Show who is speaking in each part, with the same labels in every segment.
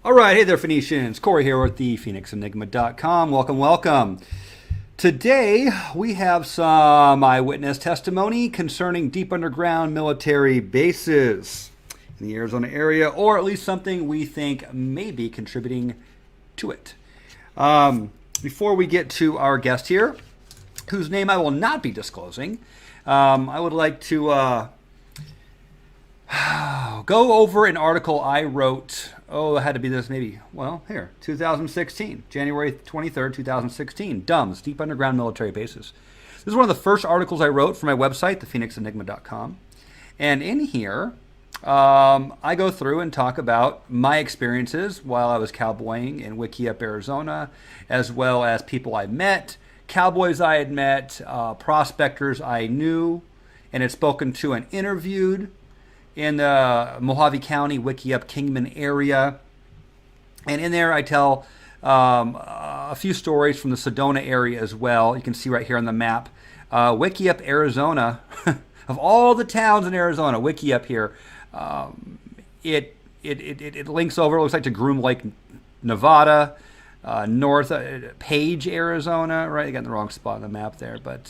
Speaker 1: All right, hey there, Phoenicians. Corey here with the PhoenixEnigma.com. Welcome, welcome. Today, we have some eyewitness testimony concerning deep underground military bases in the Arizona area, or at least something we think may be contributing to it. Before we get to our guest here, whose name I will not be disclosing, I would like to go over an article I wrote. It had to be this maybe, 2016, January 23rd, 2016. DUMBs, Deep Underground Military Bases. This is one of the first articles I wrote for my website, thephoenixenigma.com. And in here, I go through and talk about my experiences while I was cowboying in Wickiup, Arizona, as well as people I met, cowboys I had met, prospectors I knew and had spoken to and interviewed in the Mojave County, Wickiup, Kingman area. And in there I tell a few stories from the Sedona area as well. You can see right here on the map. Wickiup, Arizona, of all the towns in Arizona, Wickiup here, it links over, it looks like, to Groom Lake, Nevada, north Page, Arizona, right? I got in the wrong spot on the map there, but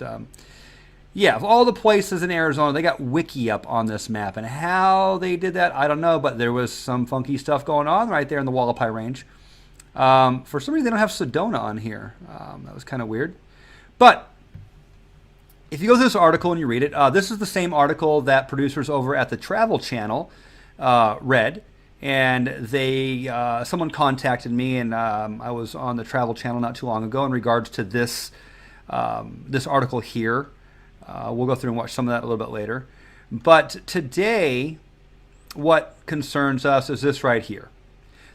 Speaker 1: yeah, of all the places in Arizona, they got Wickiup on this map. And how they did that, I don't know, but there was some funky stuff going on right there in the Wallapai Range. For some reason, they don't have Sedona on here. That was kind of weird. But if you go through this article and you read it, this is the same article that producers over at the Travel Channel read. And someone contacted me, and I was on the Travel Channel not too long ago in regards to this article here. We'll go through and watch some of that a little bit later. But today, what concerns us is this right here.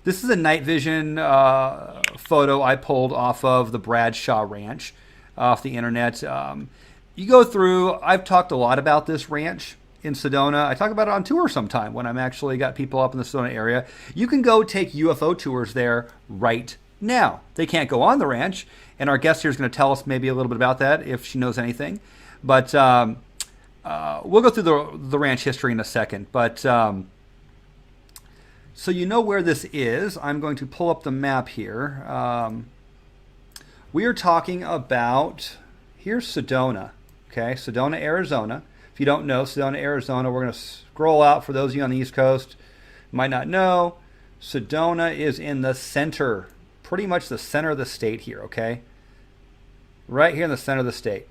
Speaker 1: This is a night vision photo I pulled off of the Bradshaw Ranch off the internet. You go through, I've talked a lot about this ranch in Sedona. I talk about it on tour sometime when I'm actually got people up in the Sedona area. You can go take UFO tours there right now. They can't go on the ranch, and our guest here is going to tell us maybe a little bit about that if she knows anything. But we'll go through the ranch history in a second. But so you know where this is. I'm going to pull up the map here. We are talking about, here's Sedona. Okay, Sedona, Arizona. If you don't know Sedona, Arizona, we're going to scroll out for those of you on the East Coast who might not know. Sedona is in the center, pretty much the center of the state here, okay? Right here in the center of the state.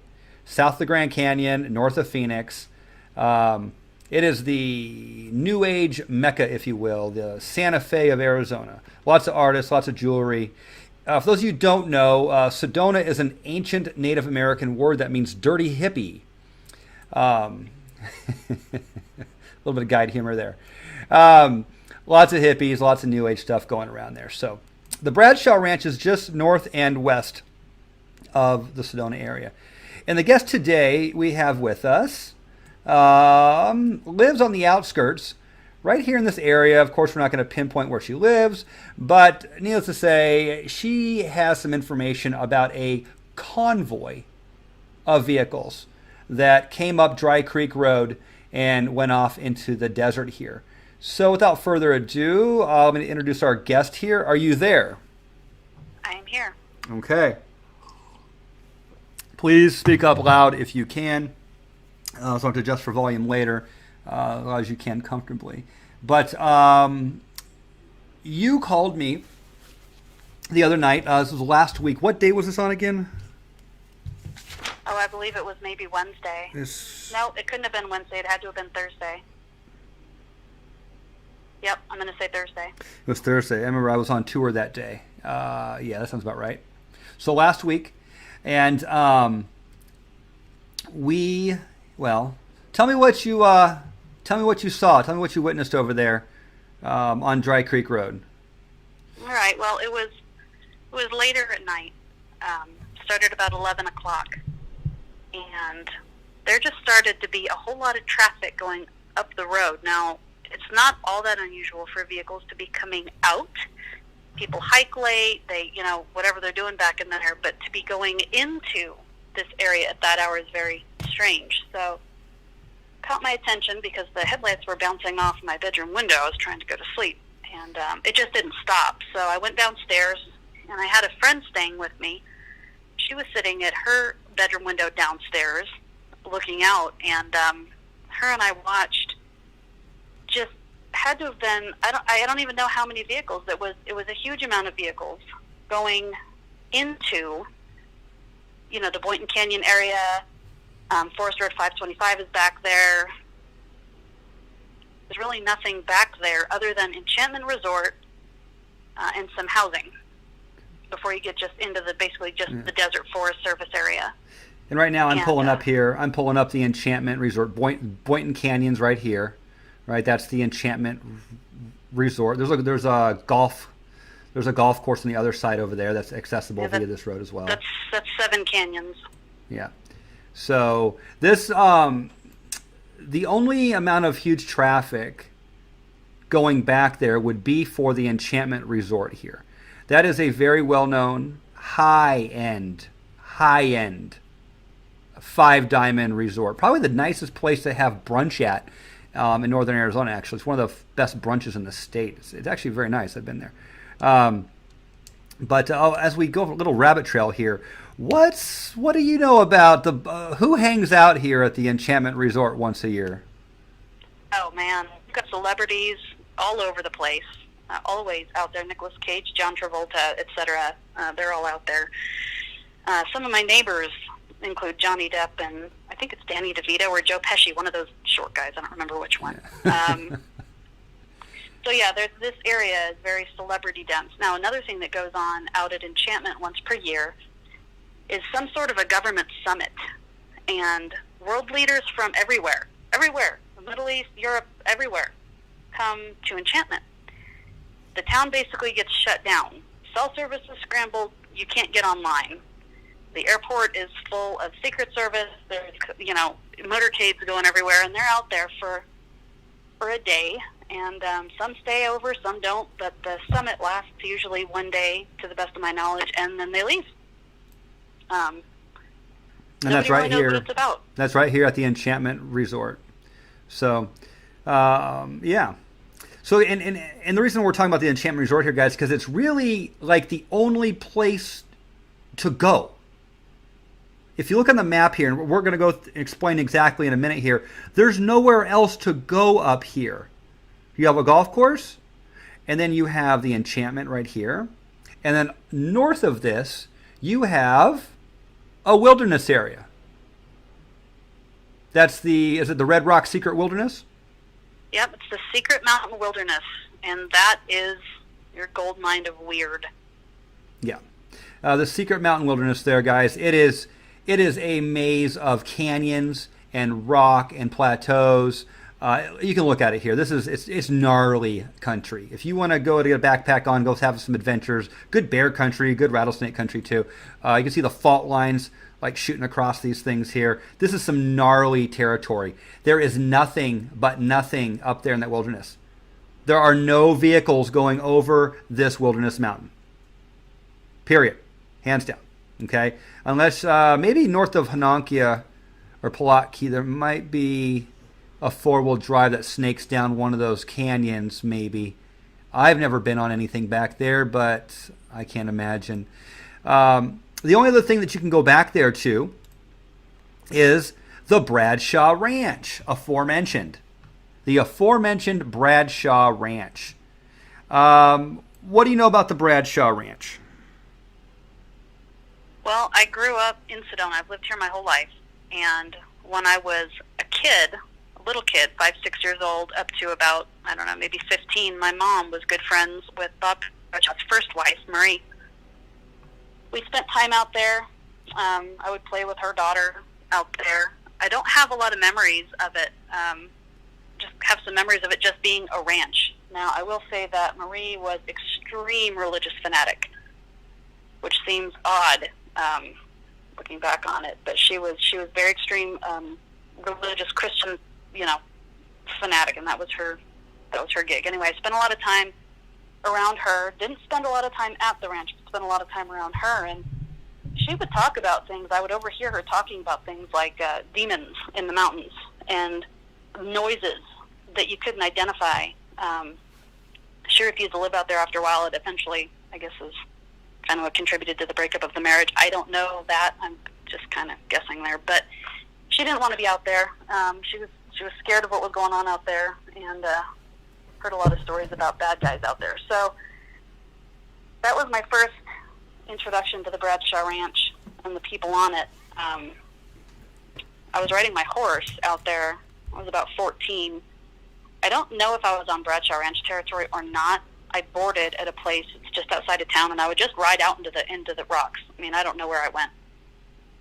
Speaker 1: South of the Grand Canyon, north of Phoenix. It is the New Age Mecca, if you will, the Santa Fe of Arizona. Lots of artists, lots of jewelry. For those of you who don't know, Sedona is an ancient Native American word that means dirty hippie. A little bit of guide humor there. Lots of hippies, lots of New Age stuff going around there. So the Bradshaw Ranch is just north and west of the Sedona area. And the guest today we have with us lives on the outskirts, right here in this area. Of course, we're not going to pinpoint where she lives, but needless to say, she has some information about a convoy of vehicles that came up Dry Creek Road and went off into the desert here. So without further ado, I'm going to introduce our guest here. Are you there?
Speaker 2: I am here.
Speaker 1: Okay. Please speak up loud if you can. So I have to adjust for volume later, as loud as you can comfortably. But you called me the other night. This was last week. What day was this on again?
Speaker 2: Oh, I believe it was maybe Wednesday. No, it couldn't have been Wednesday. It had to have been Thursday. Yep, I'm going to say Thursday.
Speaker 1: It was Thursday. I remember I was on tour that day. Yeah, that sounds about right. So last week. And tell me what you saw. Tell me what you witnessed over there on Dry Creek Road.
Speaker 2: All right. Well, it was later at night. Started about 11 o'clock, and there just started to be a whole lot of traffic going up the road. Now, it's not all that unusual for vehicles to be coming out. People hike late, whatever they're doing back in there, but to be going into this area at that hour is very strange. So caught my attention because the headlights were bouncing off my bedroom window. I was trying to go to sleep, And it just didn't stop. So I went downstairs, and I had a friend staying with me. She was sitting at her bedroom window downstairs looking out, and her and I watched, just had to have been, I don't even know how many vehicles. It was a huge amount of vehicles going into, the Boynton Canyon area. Forest Road 525 is back there. There's really nothing back there other than Enchantment Resort and some housing before you get just into the desert forest surface area.
Speaker 1: And right now I'm pulling up here. I'm pulling up the Enchantment Resort. Boynton Canyon's right here. Right, that's the Enchantment Resort. There's a golf course on the other side over there that's accessible via this road as well.
Speaker 2: That's 7 canyons.
Speaker 1: Yeah. So this the only amount of huge traffic going back there would be for the Enchantment Resort here. That is a very well-known high-end 5-diamond resort. Probably the nicest place to have brunch at in northern Arizona, actually. It's one of the best brunches in the state. It's actually very nice. I've been there. But as we go a little rabbit trail here, what do you know about who hangs out here at the Enchantment Resort once a year?
Speaker 2: Oh, man. We've got celebrities all over the place. Always out there. Nicolas Cage, John Travolta, etc. They're all out there. Some of my neighbors include Johnny Depp and I think it's Danny DeVito or Joe Pesci, one of those short guys. I don't remember which one. So yeah, this area is very celebrity dense. Now another thing that goes on out at Enchantment once per year is some sort of a government summit, and world leaders from everywhere, the Middle East, Europe, everywhere, come to Enchantment. The town basically gets shut down. Cell service is scrambled. You can't get online. The airport is full of Secret Service. There's, motorcades going everywhere, and they're out there for a day. And some stay over, some don't. But the summit lasts usually one day, to the best of my knowledge, and then they leave.
Speaker 1: And that's right
Speaker 2: really knows
Speaker 1: here.
Speaker 2: What it's about.
Speaker 1: That's right here at the Enchantment Resort. So, yeah. So, and the reason we're talking about the Enchantment Resort here, guys, because it's really like the only place to go. If you look on the map here, and we're going to go explain exactly in a minute here, there's nowhere else to go up here. You have a golf course, and then you have the Enchantment right here. And then north of this, you have a wilderness area. Is it the Red Rock Secret Wilderness?
Speaker 2: Yep, it's the Secret Mountain Wilderness, and that is your gold mine of weird.
Speaker 1: Yeah. The Secret Mountain Wilderness there, guys, it is a maze of canyons and rock and plateaus. You can look at it here. It's gnarly country. If you want to go to get a backpack on, go have some adventures. Good bear country, good rattlesnake country too. You can see the fault lines like shooting across these things here. This is some gnarly territory. There is nothing but nothing up there in that wilderness. There are no vehicles going over this wilderness mountain. Period. Hands down. Okay? Unless maybe north of Hanankia or Pulaski, there might be a 4-wheel drive that snakes down one of those canyons, maybe. I've never been on anything back there, but I can't imagine. The only other thing that you can go back there to is the Bradshaw Ranch, aforementioned. The aforementioned Bradshaw Ranch. What do you know about the Bradshaw Ranch?
Speaker 2: Well, I grew up in Sedona. I've lived here my whole life. And when I was a little kid, 5, 6 years old, up to about, I don't know, maybe 15, my mom was good friends with Bob Bradshaw's first wife, Marie. We spent time out there. I would play with her daughter out there. I don't have a lot of memories of it. Just have some memories of it just being a ranch. Now, I will say that Marie was extreme religious fanatic, which seems odd looking back on it. But she was very extreme religious Christian, fanatic, and that was her gig. Anyway, I spent a lot of time around her. Didn't spend a lot of time at the ranch, but spent a lot of time around her, and she would talk about things. I would overhear her talking about things like demons in the mountains and noises that you couldn't identify. she refused to live out there after a while. It eventually, I guess, is kind of what contributed to the breakup of the marriage. I don't know that. I'm just kind of guessing there. But she didn't want to be out there. She was scared of what was going on out there, and heard a lot of stories about bad guys out there. So that was my first introduction to the Bradshaw Ranch and the people on it. I was riding my horse out there. I was about 14. I don't know if I was on Bradshaw Ranch territory or not. I boarded at a place that's just outside of town, and I would just ride out into the rocks. I mean, I don't know where I went.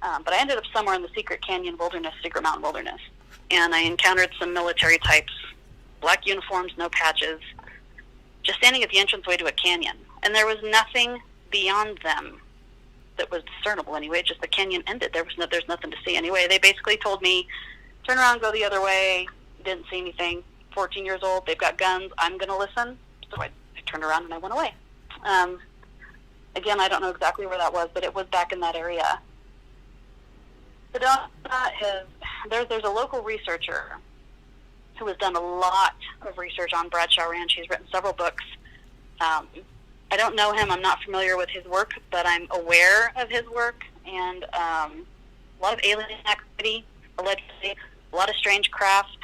Speaker 2: But I ended up somewhere in the Secret Canyon Wilderness, Secret Mountain Wilderness. And I encountered some military types, black uniforms, no patches, just standing at the entranceway to a canyon. And there was nothing beyond them that was discernible anyway. Just the canyon ended. There's nothing to see anyway. They basically told me, turn around, go the other way. Didn't see anything. 14 years old, they've got guns. I'm going to listen. So I turned around and I went away. Again, I don't know exactly where that was, but it was back in that area. Sedona there's a local researcher who has done a lot of research on Bradshaw Ranch. He's written several books. I don't know him. I'm not familiar with his work, but I'm aware of his work, and a lot of alien activity, allegedly, a lot of strange craft,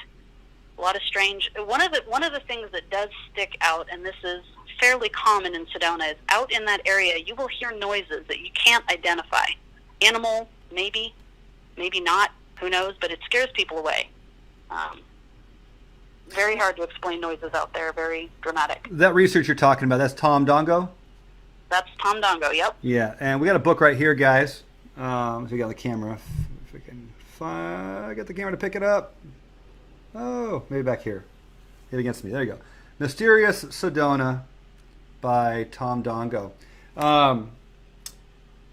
Speaker 2: a lot of strange. One of the things that does stick out, and this is fairly common in Sedona, is out in that area you will hear noises that you can't identify. Animal, maybe not. Who knows? But it scares people away. Very hard to explain noises out there. Very dramatic.
Speaker 1: That research you're talking about, that's Tom Dongo?
Speaker 2: That's Tom Dongo, yep.
Speaker 1: Yeah, and we got a book right here, guys. If we got the camera. If we can get the camera to pick it up. Oh, maybe back here. Hit against me. There you go. Mysterious Sedona by Tom Dongo.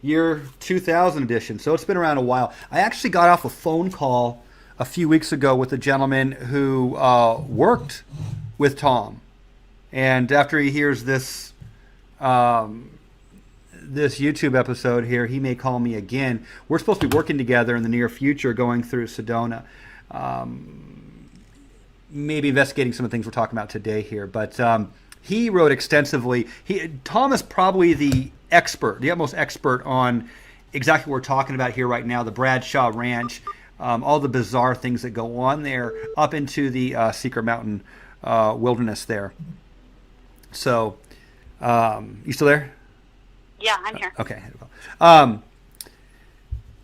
Speaker 1: Year 2000 edition. So it's been around a while. I actually got off a phone call a few weeks ago with a gentleman who worked with Tom. And after he hears this this YouTube episode here, he may call me again. We're supposed to be working together in the near future going through Sedona. Maybe investigating some of the things we're talking about today here. But he wrote extensively. Tom is probably the utmost expert on exactly what we're talking about here right now, the Bradshaw Ranch, all the bizarre things that go on there up into the Secret Mountain Wilderness there. So, you still there?
Speaker 2: Yeah, I'm here.
Speaker 1: Okay. All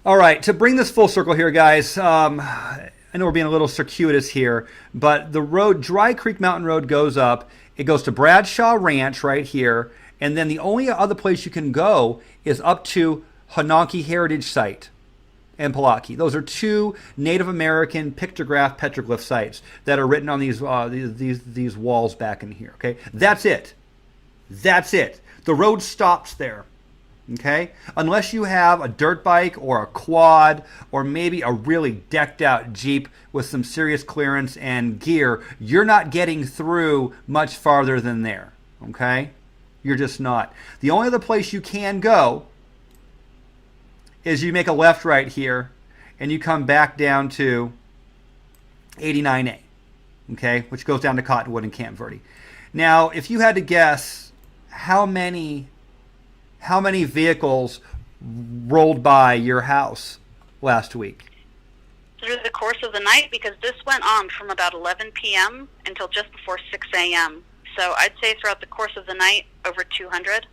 Speaker 1: right, to bring this full circle here, guys, I know we're being a little circuitous here, but the road, Dry Creek Mountain Road, goes up. It goes to Bradshaw Ranch right here, and then the only other place you can go is up to Hanonki Heritage Site and Palaki. Those are two Native American pictograph petroglyph sites that are written on these walls back in here. Okay, that's it. That's it. The road stops there. Okay, unless you have a dirt bike or a quad or maybe a really decked out Jeep with some serious clearance and gear, you're not getting through much farther than there. Okay, you're just not. The only other place you can go is you make a left right here and you come back down to 89A, okay, which goes down to Cottonwood and Camp Verde. Now, if you had to guess how many vehicles rolled by your house last week?
Speaker 2: Through the course of the night, because this went on from about 11 p.m. until just before 6 a.m. So I'd say throughout the course of the night, over 200.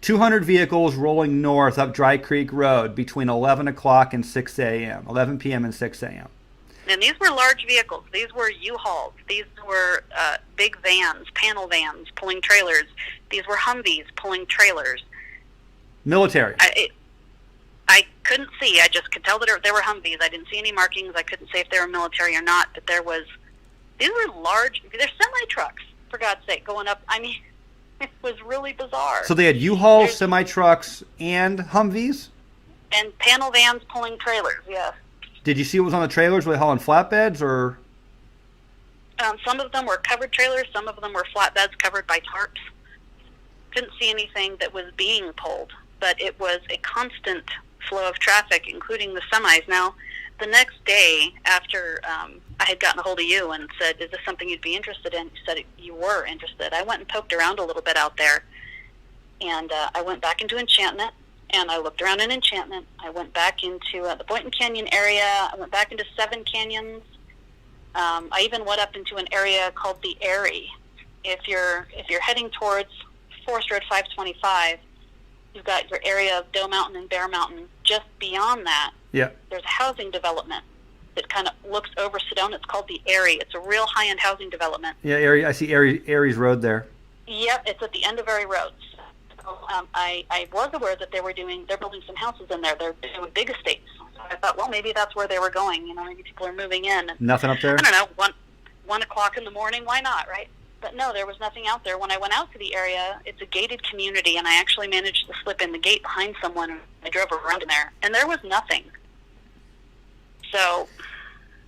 Speaker 1: 200 vehicles rolling north up Dry Creek Road between 11 o'clock and 6 a.m., 11 p.m. and 6 a.m.
Speaker 2: And these were large vehicles. These were U-Hauls. These were big vans, panel vans pulling trailers. These were Humvees pulling trailers.
Speaker 1: Military.
Speaker 2: I couldn't see. I just could tell that they were Humvees. I didn't see any markings. I couldn't say if they were military or not. But these were large. They're semi-trucks, for God's sake, going up. I mean, it was really bizarre.
Speaker 1: So they had U-Hauls, semi-trucks, and Humvees?
Speaker 2: And panel vans pulling trailers, yes.
Speaker 1: Did you see what was on the trailers? Were they hauling flatbeds or?
Speaker 2: Some of them were covered trailers. Some of them were flatbeds covered by tarps. Couldn't see anything that was being pulled, but it was a constant flow of traffic, including the semis. Now, the next day, after I had gotten a hold of you and said, "Is this something you'd be interested in?" You said you were interested. I went and poked around a little bit out there, and I went back into Enchantment, and I looked around in Enchantment. I went back into the Boynton Canyon area. I went back into Seven Canyons. I even went up into an area called the Eyrie. If you're heading towards Forest Road 525, you've got your area of Doe Mountain and Bear Mountain. Just beyond that, there's a housing development that kind of looks over Sedona. It's called the Eyrie. It's a real high-end housing development.
Speaker 1: Yeah, Eyrie. I see Erie's Road there.
Speaker 2: Yep, it's at the end of Eyrie Road. So, I was aware that they're building some houses in there. They're doing big estates. So I thought, well, maybe that's where they were going. Maybe people are moving in. And,
Speaker 1: nothing up there?
Speaker 2: I don't know, 1 o'clock in the morning, why not, right? But no, there was nothing out there. When I went out to the area, it's a gated community, and I actually managed to slip in the gate behind someone, and I drove around in there, and there was nothing.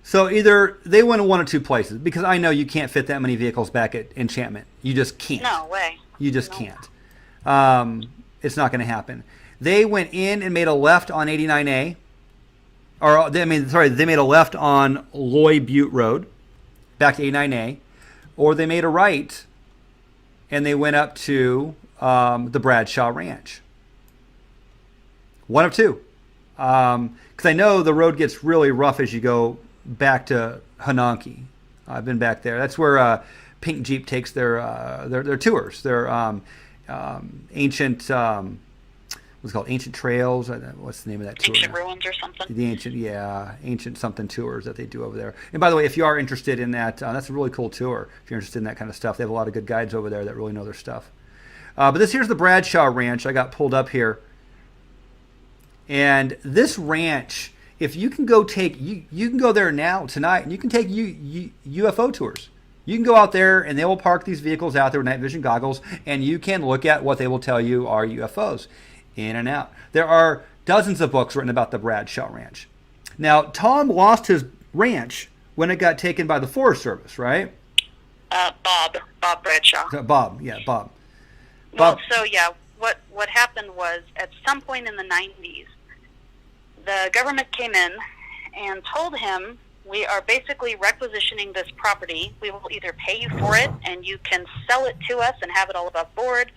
Speaker 2: So
Speaker 1: either they went in one or two places, because I know you can't fit that many vehicles back at Enchantment. You just can't.
Speaker 2: No way.
Speaker 1: You just can't. It's not going to happen. They went in and made a left on 89A. They made a left on Loy Butte Road, back to 89A. Or they made a right, and they went up to the Bradshaw Ranch. One of two. Because I know the road gets really rough as you go back to Hanonki. I've been back there. That's where Pink Jeep takes their tours. Their ancient, what's it called? Ancient Trails. What's the name of that tour?
Speaker 2: Ancient Ruins or something.
Speaker 1: The ancient something tours that they do over there. And by the way, if you are interested in that, that's a really cool tour. If you're interested in that kind of stuff, they have a lot of good guides over there that really know their stuff. But here's the Bradshaw Ranch. I got pulled up here. And this ranch, if you can go you can go there now, tonight, and you can take UFO tours. You can go out there, and they will park these vehicles out there with night vision goggles, and you can look at what they will tell you are UFOs, in and out. There are dozens of books written about the Bradshaw Ranch. Now, Tom lost his ranch when it got taken by the Forest Service, right?
Speaker 2: Bob Bradshaw.
Speaker 1: Bob.
Speaker 2: Well, so yeah, what happened was at some point in the 90s, the government came in and told him, we are basically requisitioning this property. We will either pay you for it and you can sell it to us and have it all above board,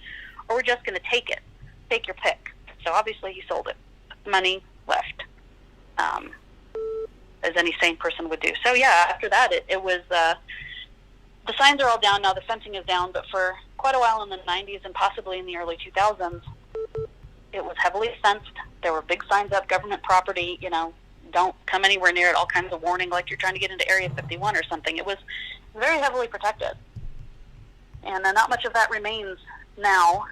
Speaker 2: or we're just going to take it. Take your pick. So obviously he sold it. Money left, as any sane person would do. So yeah, after that, it was, the signs are all down now, the fencing is down, but for quite a while in the 90s and possibly in the early 2000s, it was heavily fenced. There were big signs up, government property, don't come anywhere near it, all kinds of warning, like you're trying to get into Area 51 or something. It was very heavily protected. And not much of that remains now,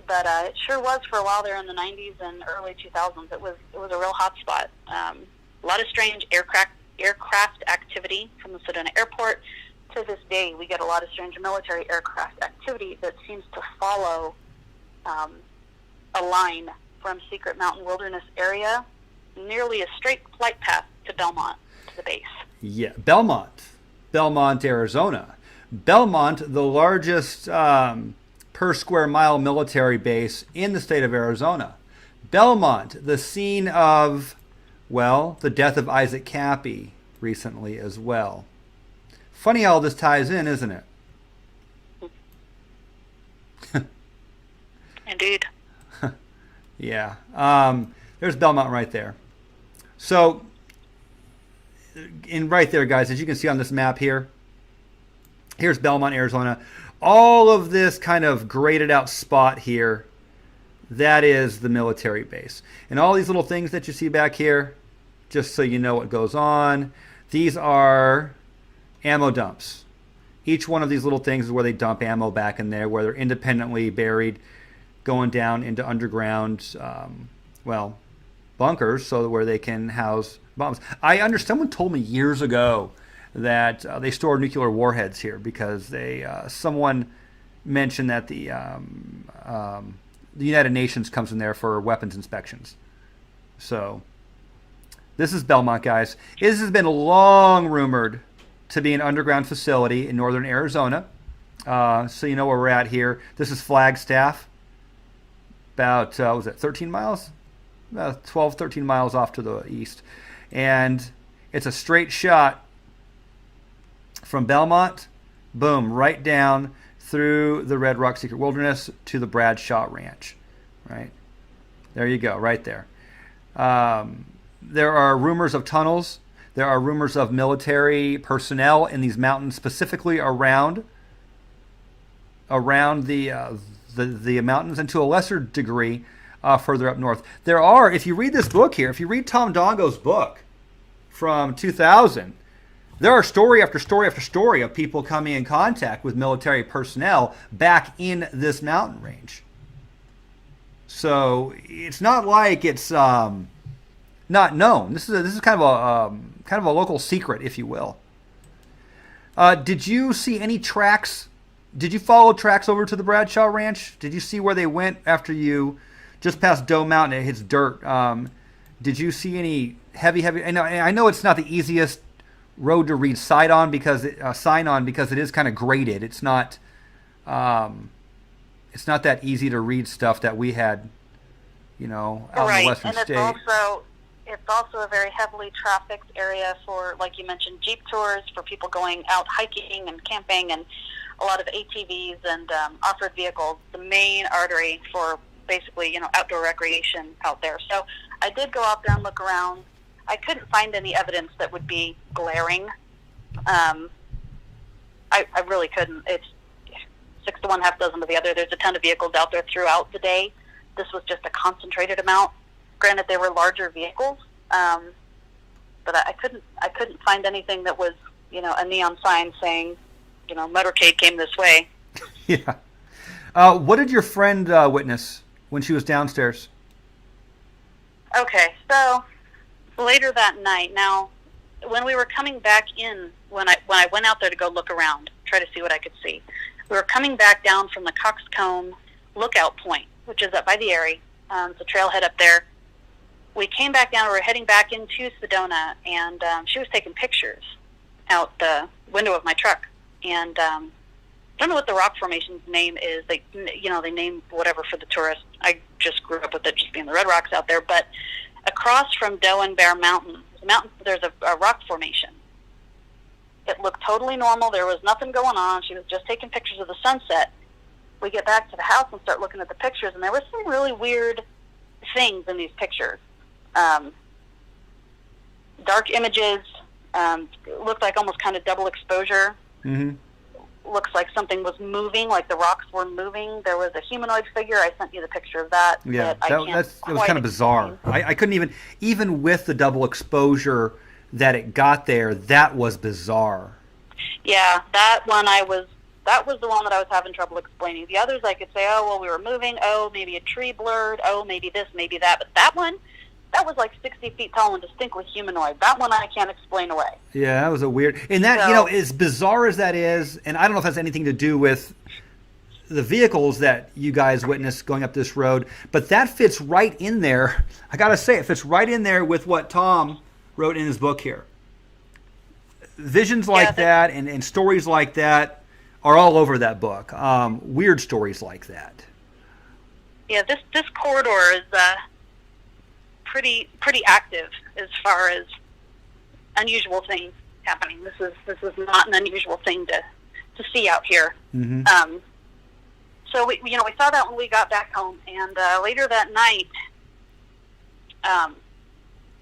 Speaker 2: but it sure was for a while there in the 90s and early 2000s. It was a real hot spot. A lot of strange aircraft activity from the Sedona airport. To this day, we get a lot of strange military aircraft activity that seems to follow a line from Secret Mountain Wilderness area, nearly a straight flight path to Belmont, to the base.
Speaker 1: Yeah, Belmont, Arizona. Belmont, the largest per square mile military base in the state of Arizona. Belmont, the scene of, the death of Isaac Cappy recently as well. Funny how all this ties in, isn't it?
Speaker 2: Indeed.
Speaker 1: Yeah. There's Belmont right there. So, right there, guys, as you can see on this map here, here's Belmont, Arizona. All of this kind of graded out spot here, that is the military base. And all these little things that you see back here, just so you know what goes on, these are ammo dumps. Each one of these little things is where they dump ammo back in there, where they're independently buried, going down into underground, bunkers, so where they can house bombs. Someone told me years ago that they store nuclear warheads here because someone mentioned that the United Nations comes in there for weapons inspections. So this is Belmont, guys. This has been long rumored to be an underground facility in northern Arizona. So you know where we're at here. This is Flagstaff. About, 13 miles? About 12, 13 miles off to the east. And it's a straight shot from Belmont, boom, right down through the Red Rock Secret Wilderness to the Bradshaw Ranch. Right? There you go, right there. There are rumors of tunnels. There are rumors of military personnel in these mountains, specifically around the mountains, and to a lesser degree further up north. There are, if you read this book here, if you read Tom Dongo's book from 2000, there are story after story after story of people coming in contact with military personnel back in this mountain range. So it's not like it's not known. This is kind of a local secret, if you will. Did you see any tracks? Did you follow tracks over to the Bradshaw Ranch? Did you see where they went after you just past Doe Mountain? It hits dirt. Did you see any heavy? I know it's not the easiest road to read sign on because it is kind of graded. It's not that easy to read stuff that we had, out in the Western State.
Speaker 2: It's also a very heavily trafficked area for, like you mentioned, Jeep tours, for people going out hiking and camping, and a lot of ATVs and off-road vehicles, the main artery for basically, outdoor recreation out there. So I did go out there and look around. I couldn't find any evidence that would be glaring. I really couldn't. It's 6 to 1, half dozen to the other. There's a ton of vehicles out there throughout the day. This was just a concentrated amount. Granted, they were larger vehicles, but I couldn't find anything that was, a neon sign saying, motorcade came this way.
Speaker 1: Yeah. What did your friend witness when she was downstairs?
Speaker 2: Okay, so later that night, now, when we were coming back in, when I went out there to go look around, try to see what I could see, we were coming back down from the Coxcomb Lookout Point, which is up by the Erie. It's a trailhead up there. We came back down, we were heading back into Sedona, and she was taking pictures out the window of my truck. And I don't know what the rock formation's name is. They name whatever for the tourists. I just grew up with it just being the red rocks out there. But across from Doe and Bear Mountain, there's a rock formation. It looked totally normal. There was nothing going on. She was just taking pictures of the sunset. We get back to the house and start looking at the pictures, and there were some really weird things in these pictures. Dark images, looked like almost kind of double exposure. Mm-hmm. Looks like something was moving, like the rocks were moving. There was a humanoid figure. I sent you the picture of that.
Speaker 1: Yeah, that was kind of bizarre. I couldn't even with the double exposure that it got there, that was bizarre.
Speaker 2: Yeah, that was the one that I was having trouble explaining. The others I could say, oh, well, we were moving. Oh, maybe a tree blurred. Oh, maybe this, maybe that. But that one, that was like 60 feet tall and distinctly humanoid. That one I can't explain away.
Speaker 1: Yeah, that was a weird... And that, as bizarre as that is, and I don't know if it has anything to do with the vehicles that you guys witnessed going up this road, but that fits right in there. I got to say, it fits right in there with what Tom wrote in his book here. Visions like that and stories like that are all over that book. Weird stories like that.
Speaker 2: Yeah, this corridor is pretty active as far as unusual things happening. This is not an unusual thing to see out here. Mm-hmm. So we saw that when we got back home, and later that night,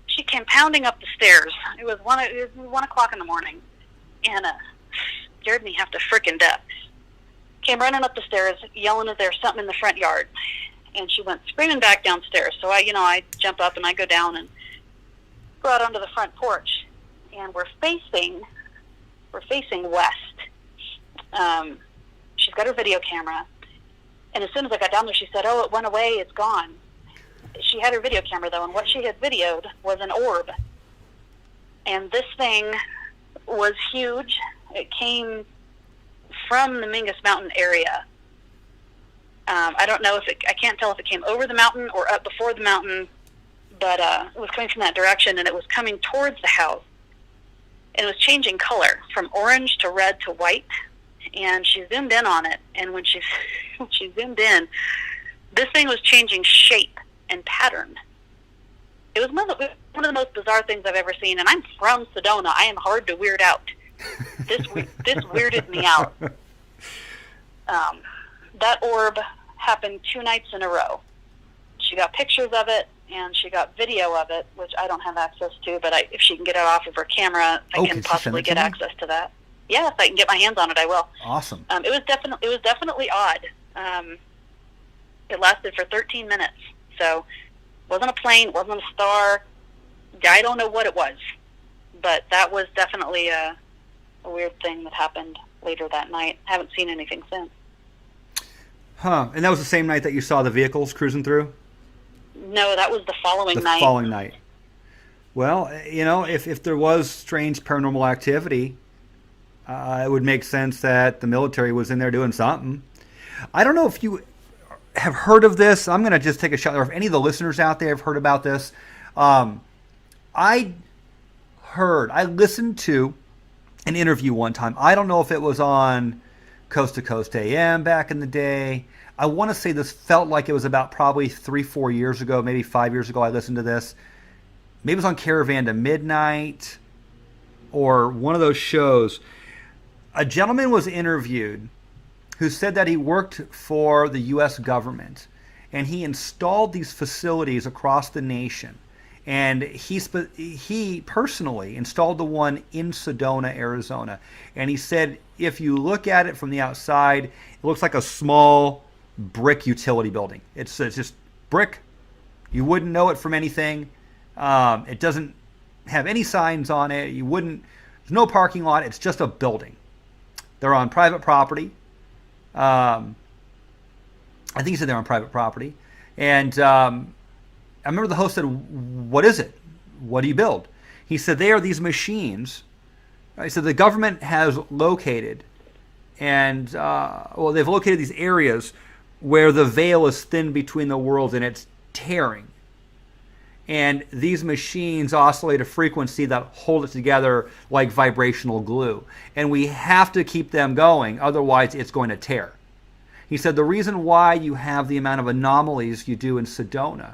Speaker 2: she came pounding up the stairs. It was 1 o'clock in the morning, and scared me half to frickin' death. Came running up the stairs, yelling that there's something in the front yard, and she went screaming back downstairs. So I jump up and I go down and go out onto the front porch, and we're facing west. She's got her video camera, and as soon as I got down there, she said, "Oh, it went away. It's gone." She had her video camera, though, and what she had videoed was an orb. And this thing was huge. It came from the Mingus Mountain area. I don't know I can't tell if it came over the mountain or up before the mountain, but it was coming from that direction, and it was coming towards the house. And it was changing color from orange to red to white, and she zoomed in on it, and when she zoomed in, this thing was changing shape and pattern. It was one of the most bizarre things I've ever seen, and I'm from Sedona. I am hard to weird out. This weirded me out. That orb happened 2 nights in a row. She got pictures of it, and she got video of it, which I don't have access to, but if she can get it off of her camera, I can possibly get access to that. Yeah, if I can get my hands on it, I will.
Speaker 1: Awesome.
Speaker 2: It was definitely odd. It lasted for 13 minutes, so wasn't a plane, wasn't a star. I don't know what it was, but that was definitely a weird thing that happened later that night. Haven't seen anything since.
Speaker 1: Huh. And that was the same night that you saw the vehicles cruising through?
Speaker 2: No, that was the following night.
Speaker 1: The following night. Well, if there was strange paranormal activity, it would make sense that the military was in there doing something. I don't know if you have heard of this. I'm going to just take a shot. Or if any of the listeners out there have heard about this. I listened to an interview one time. I don't know if it was on Coast to Coast AM back in the day. I want to say this felt like it was about probably 3-4 years ago, maybe 5 years ago I listened to this. Maybe it was on Caravan to Midnight or one of those shows. A gentleman was interviewed who said that he worked for the U.S. government and he installed these facilities across the nation. And he personally installed the one in Sedona, Arizona. And he said if you look at it from the outside, it looks like a small brick utility building. It's just brick. You wouldn't know it from anything. It doesn't have any signs on it. There's no parking lot. It's just a building. They're on private property. I think he said they're on private property. And I remember the host said, "What is it? What do you build?" He said, "They are these machines." He said the government has located, and they've located these areas where the veil is thin between the worlds and it's tearing. And these machines oscillate a frequency that hold it together like vibrational glue. And we have to keep them going, otherwise it's going to tear. He said the reason why you have the amount of anomalies you do in Sedona,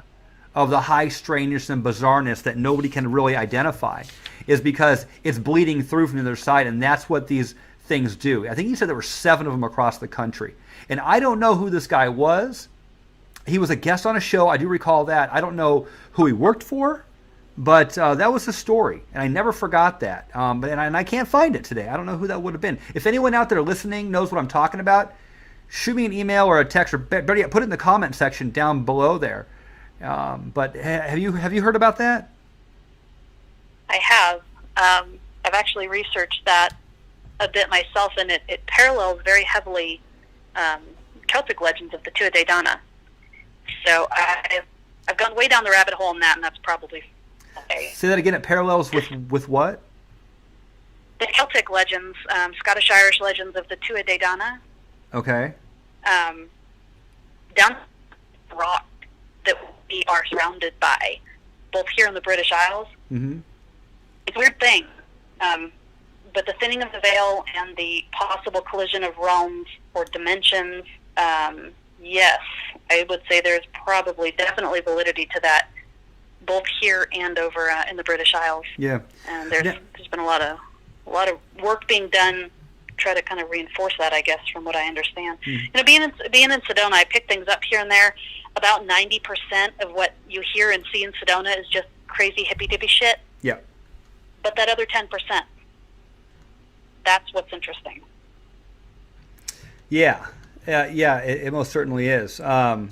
Speaker 1: of the high strangeness and bizarreness that nobody can really identify, is because it's bleeding through from the other side, and that's what these things do. I think he said there were 7 of them across the country. And I don't know who this guy was. He was a guest on a show. I do recall that. I don't know who he worked for, but that was the story, and I never forgot that. And I can't find it today. I don't know who that would have been. If anyone out there listening knows what I'm talking about, shoot me an email or a text, or better yet, put it in the comment section down below there. But have you heard about that?
Speaker 2: I have. I've actually researched that a bit myself, and it parallels very heavily Celtic legends of the Tuatha. So I've gone way down the rabbit hole in that, and that's probably okay.
Speaker 1: Say that again. It parallels with what?
Speaker 2: The Celtic legends, Scottish-Irish legends of the Tuatha.
Speaker 1: Okay.
Speaker 2: Down the rock that we are surrounded by, both here in the British Isles. Mm-hmm. It's a weird thing. But the thinning of the veil and the possible collision of realms or dimensions, yes, I would say there's definitely validity to that, both here and over in the British Isles. Yeah. And there's been a lot of work being done to try to kind of reinforce that, I guess, from what I understand. Mm. Being in Sedona, I pick things up here and there. About 90% of what you hear and see in Sedona is just crazy hippy-dippy shit.
Speaker 1: Yeah.
Speaker 2: But that other 10%, that's what's interesting.
Speaker 1: Yeah. It most certainly is. It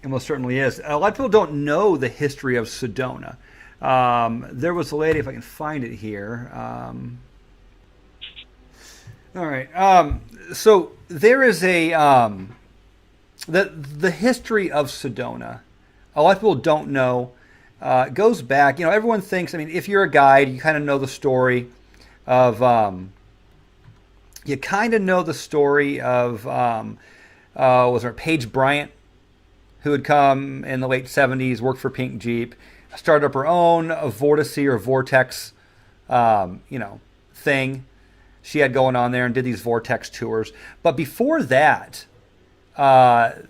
Speaker 1: most certainly is. A lot of people don't know the history of Sedona. There was a lady, if I can find it here. All right. So there is the history of Sedona. A lot of people don't know. It goes back. Everyone thinks. I mean, if you're a guide, you kind of know the story of. Was there Paige Bryant, who had come in the late 70s, worked for Pink Jeep, started up her own vortice or vortex, thing she had going on there, and did these vortex tours. But before that, the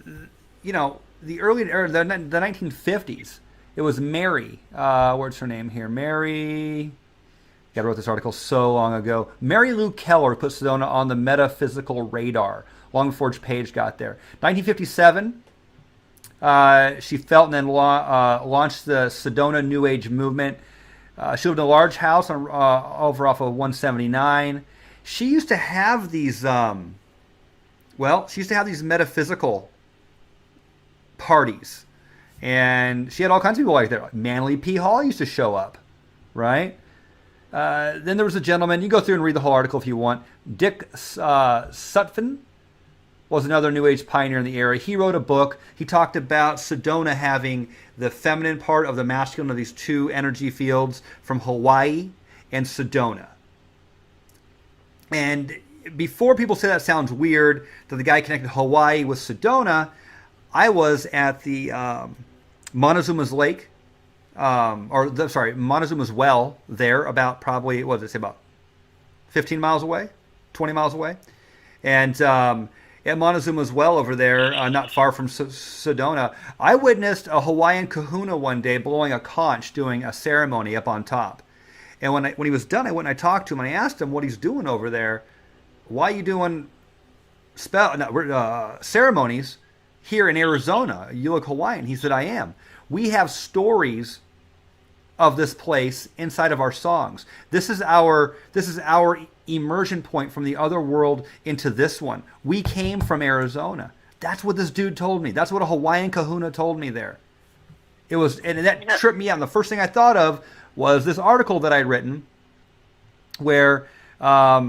Speaker 1: 1950s, It was Mary. What's her name here? Mary. I wrote this article so long ago. Mary Lou Keller put Sedona on the metaphysical radar long before Page got there. 1957, she felt and then launched the Sedona New Age movement. She lived in a large house over off of 179. She used to have these, metaphysical parties. And she had all kinds of people like there. Manly P. Hall used to show up, right? Then there was a gentleman. You go through and read the whole article if you want. Dick Sutphin was another New Age pioneer in the area. He wrote a book. He talked about Sedona having the feminine part of the masculine of these two energy fields from Hawaii and Sedona. And before people say that sounds weird, that the guy connected Hawaii with Sedona, I was at the Montezuma's Lake, Montezuma's Well there, about probably, what did it say, about 15 miles away, 20 miles away. And at Montezuma's Well over there, not far from Sedona, I witnessed a Hawaiian kahuna one day blowing a conch, doing a ceremony up on top. And when he was done, I went and I talked to him and I asked him what he's doing over there. Why are you doing ceremonies here in Arizona? You look Hawaiian. He said, I am. We have stories of this place inside of our songs. This is our immersion point from the other world into this one. We came from Arizona. That's what this dude told me. That's what a Hawaiian kahuna told me there. It was, and that tripped me out. And the first thing I thought of was this article that I'd written where, I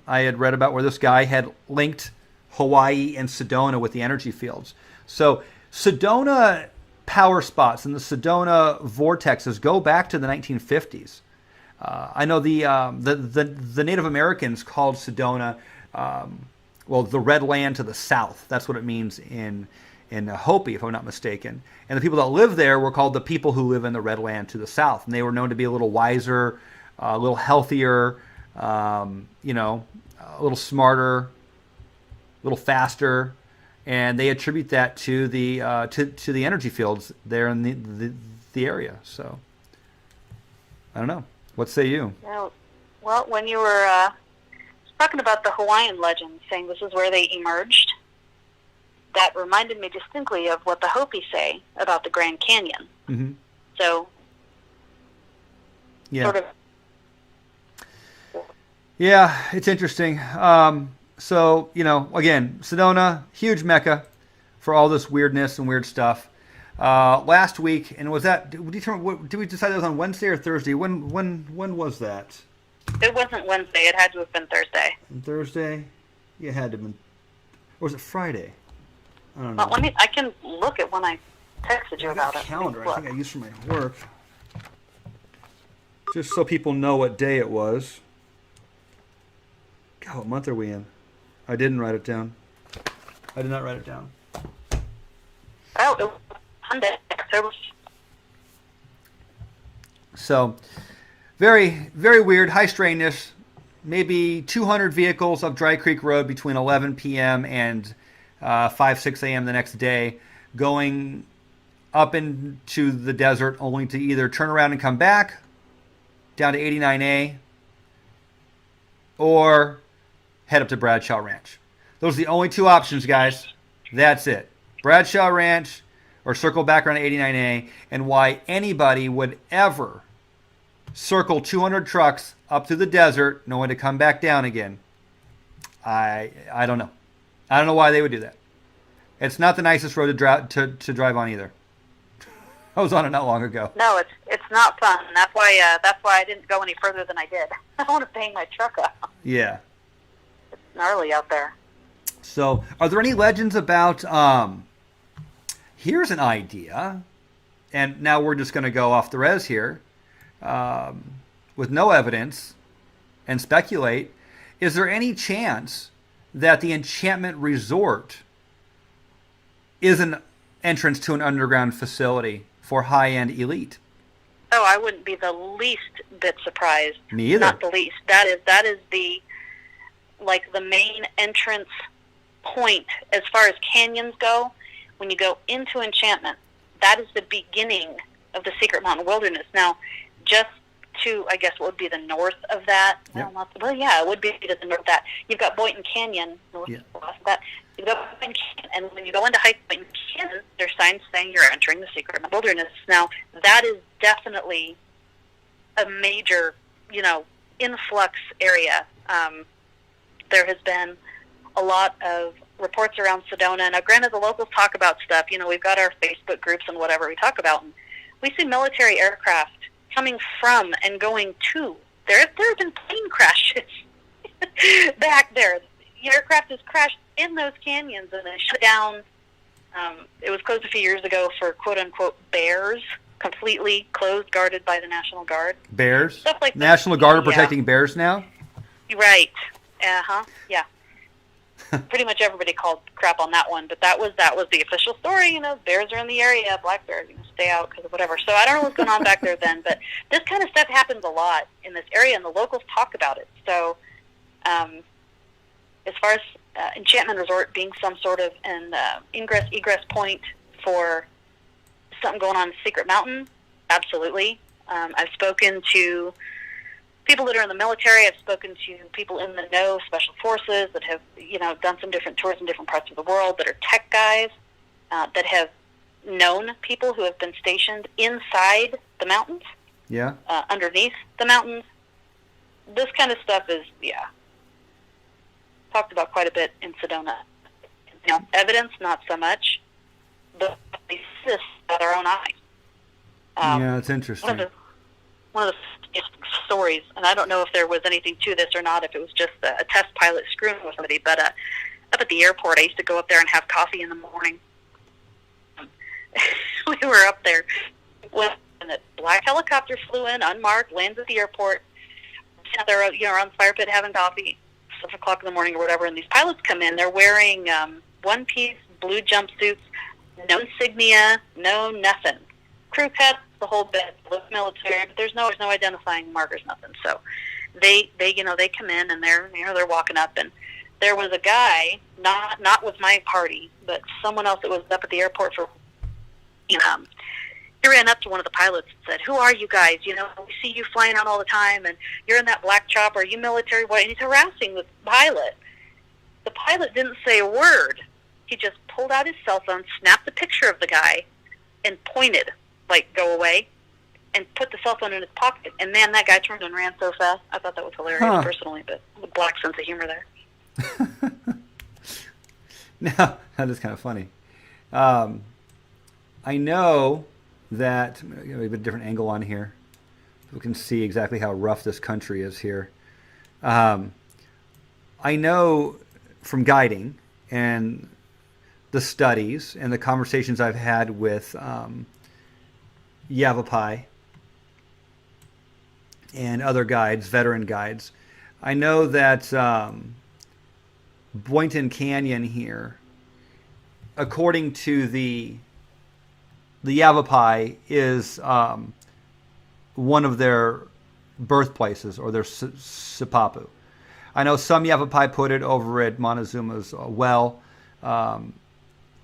Speaker 1: had read about where this guy had linked Hawaii and Sedona with the energy fields. So Sedona power spots and the Sedona vortexes go back to the 1950s. I know the Native Americans called Sedona, the red land to the south. That's what it means in Hopi, if I'm not mistaken. And the people that live there were called the people who live in the red land to the south. And they were known to be a little wiser, a little healthier, a little smarter, a little faster. And they attribute that to the energy fields there in the area. So I don't know. What say you?
Speaker 2: Well, when you were talking about the Hawaiian legend, saying this is where they emerged, that reminded me distinctly of what the Hopi say about the Grand Canyon.
Speaker 1: Mm-hmm.
Speaker 2: So,
Speaker 1: yeah.
Speaker 2: Sort of.
Speaker 1: Yeah, it's interesting. So, again, Sedona, huge mecca for all this weirdness and weird stuff. Last week, and was that, did we decide that was on Wednesday or Thursday? When was that?
Speaker 2: It wasn't Wednesday. It had to have been Thursday.
Speaker 1: Thursday? Yeah, it had to have been. Or was it Friday? I don't know.
Speaker 2: Well, I can look at when I texted you about it.
Speaker 1: Calendar I think I used for my work. Just so people know what day it was. God, what month are we in? I didn't write it down. I did not write it down.
Speaker 2: Oh, it was Sunday, October.
Speaker 1: So, very, very weird, high strainness. Maybe 200 vehicles up Dry Creek Road between 11 p.m. and 5, 6 a.m. the next day, going up into the desert only to either turn around and come back down to 89A or head up to Bradshaw Ranch. Those are the only two options, guys. That's it. Bradshaw Ranch or circle back around 89A. And why anybody would ever circle 200 trucks up through the desert knowing to come back down again, I don't know. I don't know why they would do that. It's not the nicest road to drive on either. I was on it not long ago.
Speaker 2: No, it's not fun. That's why I didn't go any further than I did. I don't want to bang my truck up.
Speaker 1: Yeah.
Speaker 2: It's gnarly out there.
Speaker 1: So, are there any legends about, here's an idea, and now we're just going to go off the res here, with no evidence, and speculate. Is there any chance that the Enchantment Resort is an entrance to an underground facility for high-end elite?
Speaker 2: Oh, I wouldn't be the least bit surprised.
Speaker 1: Me either.
Speaker 2: Not the least. That is the main entrance point as far as canyons go. When you go into Enchantment, that is the beginning of the Secret Mountain Wilderness. Now, just to, I guess, what would be the north of that?
Speaker 1: Yep.
Speaker 2: It would be to the north of that. You've got Boynton Canyon, northwest of that. You've got Boynton Canyon, and when you go into Boynton Canyon, there's signs saying you're entering the Secret Mountain Wilderness. Now, that is definitely a major, influx area. There has been a lot of reports around Sedona. Now, granted, the locals talk about stuff. We've got our Facebook groups and whatever we talk about, and we see military aircraft coming from and going to. There have been plane crashes back there. The aircraft has crashed in those canyons and then shut down. It was closed a few years ago for quote-unquote bears, completely closed, guarded by the National Guard.
Speaker 1: Bears?
Speaker 2: Stuff like
Speaker 1: National Guard are protecting bears now?
Speaker 2: Right. Uh-huh. Yeah. Pretty much everybody called crap on that one, but that was the official story. Bears are in the area, black bears, stay out because of whatever. So I don't know what's going on back there then, but this kind of stuff happens a lot in this area, and the locals talk about it. So as far as Enchantment Resort being some sort of an ingress-egress point for something going on in Secret Mountain, absolutely. I've spoken to people that are in the military. I've spoken to people in the know, special forces that have, done some different tours in different parts of the world, that are tech guys, that have known people who have been stationed inside the mountains, underneath the mountains. This kind of stuff is, talked about quite a bit in Sedona. Evidence, not so much, but we see this with our own eyes.
Speaker 1: It's interesting.
Speaker 2: One of the stories, and I don't know if there was anything to this or not, if it was just a test pilot screwing with somebody, but up at the airport, I used to go up there and have coffee in the morning. We were up there when a black helicopter flew in, unmarked, lands at the airport. They're on the fire pit having coffee, 7 o'clock in the morning or whatever, and these pilots come in. They're wearing one-piece blue jumpsuits, no insignia, no nothing. Crew cuts, the whole bit, look military, but there's no identifying markers, nothing. So they come in and they're walking up, and there was a guy, not with my party, but someone else that was up at the airport for, he ran up to one of the pilots and said, "Who are you guys? We see you flying out all the time, and you're in that black chopper. Are you military? What?" And he's harassing the pilot. The pilot didn't say a word. He just pulled out his cell phone, snapped a picture of the guy, and pointed, like, "Go away," and put the cell phone in his pocket. And man, that guy turned and ran so fast. I thought that was hilarious personally, but a black sense of humor there.
Speaker 1: Now, that is kind of funny. I know that, maybe a different angle on here, so we can see exactly how rough this country is here. I know from guiding and the studies and the conversations I've had with Yavapai and other guides, veteran guides, I know that Boynton Canyon here, according to the Yavapai, is one of their birthplaces, or their sipapu. I know some Yavapai put it over at Montezuma's well.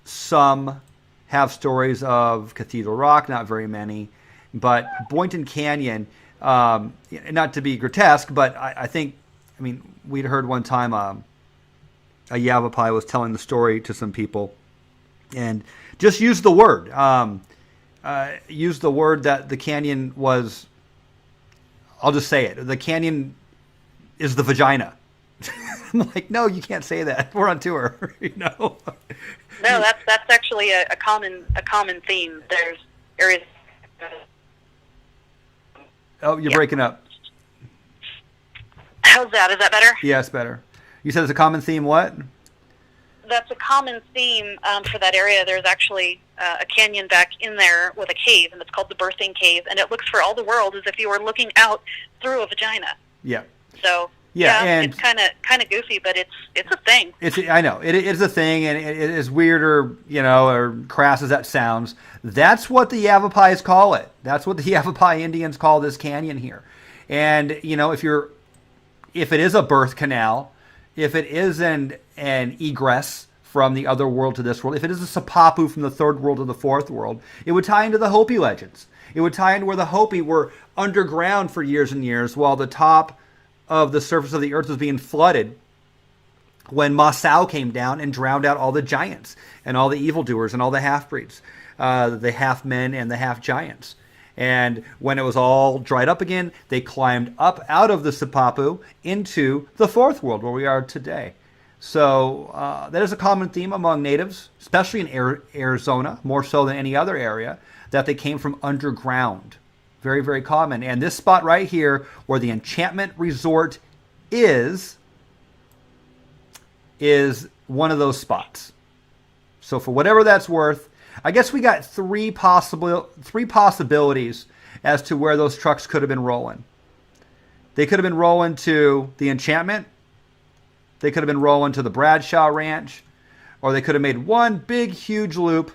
Speaker 1: Some have stories of Cathedral Rock, not very many. But Boynton Canyon, not to be grotesque, but I think, we'd heard one time a Yavapai was telling the story to some people, and just used the word. Used the word that the canyon was, I'll just say it, the canyon is the vagina. I'm like, no, you can't say that. We're on tour,
Speaker 2: No, that's actually a common theme. There's areas.
Speaker 1: Oh, you're breaking up.
Speaker 2: How's that? Is that better?
Speaker 1: Yeah, it's better. You said it's a common theme. What?
Speaker 2: That's a common theme for that area. There's actually a canyon back in there with a cave, and it's called the Birthing Cave, and it looks for all the world as if you were looking out through a vagina.
Speaker 1: Yeah.
Speaker 2: So
Speaker 1: and
Speaker 2: it's kind of goofy, but it's a thing.
Speaker 1: I know it is a thing, and it is weird, or crass as that sounds. That's what the Yavapais call it. That's what the Yavapai Indians call this canyon here. And if it is a birth canal, if it is an egress from the other world to this world, if it is a Sapapu from the third world to the fourth world, it would tie into the Hopi legends. It would tie into where the Hopi were underground for years and years while the top of the surface of the earth was being flooded when Masao came down and drowned out all the giants and all the evildoers and all the half-breeds, the half-men and the half-giants. And when it was all dried up again, they climbed up out of the Sapapu into the fourth world where we are today. So that is a common theme among natives, especially in Arizona, more so than any other area, that they came from underground. Very, very common. And this spot right here where the enchantment resort is one of those spots. So for whatever that's worth, I guess we got three possibilities as to where those trucks could have been rolling. They could have been rolling to the enchantment. They could have been rolling to the Bradshaw Ranch, or they could have made one big, huge loop.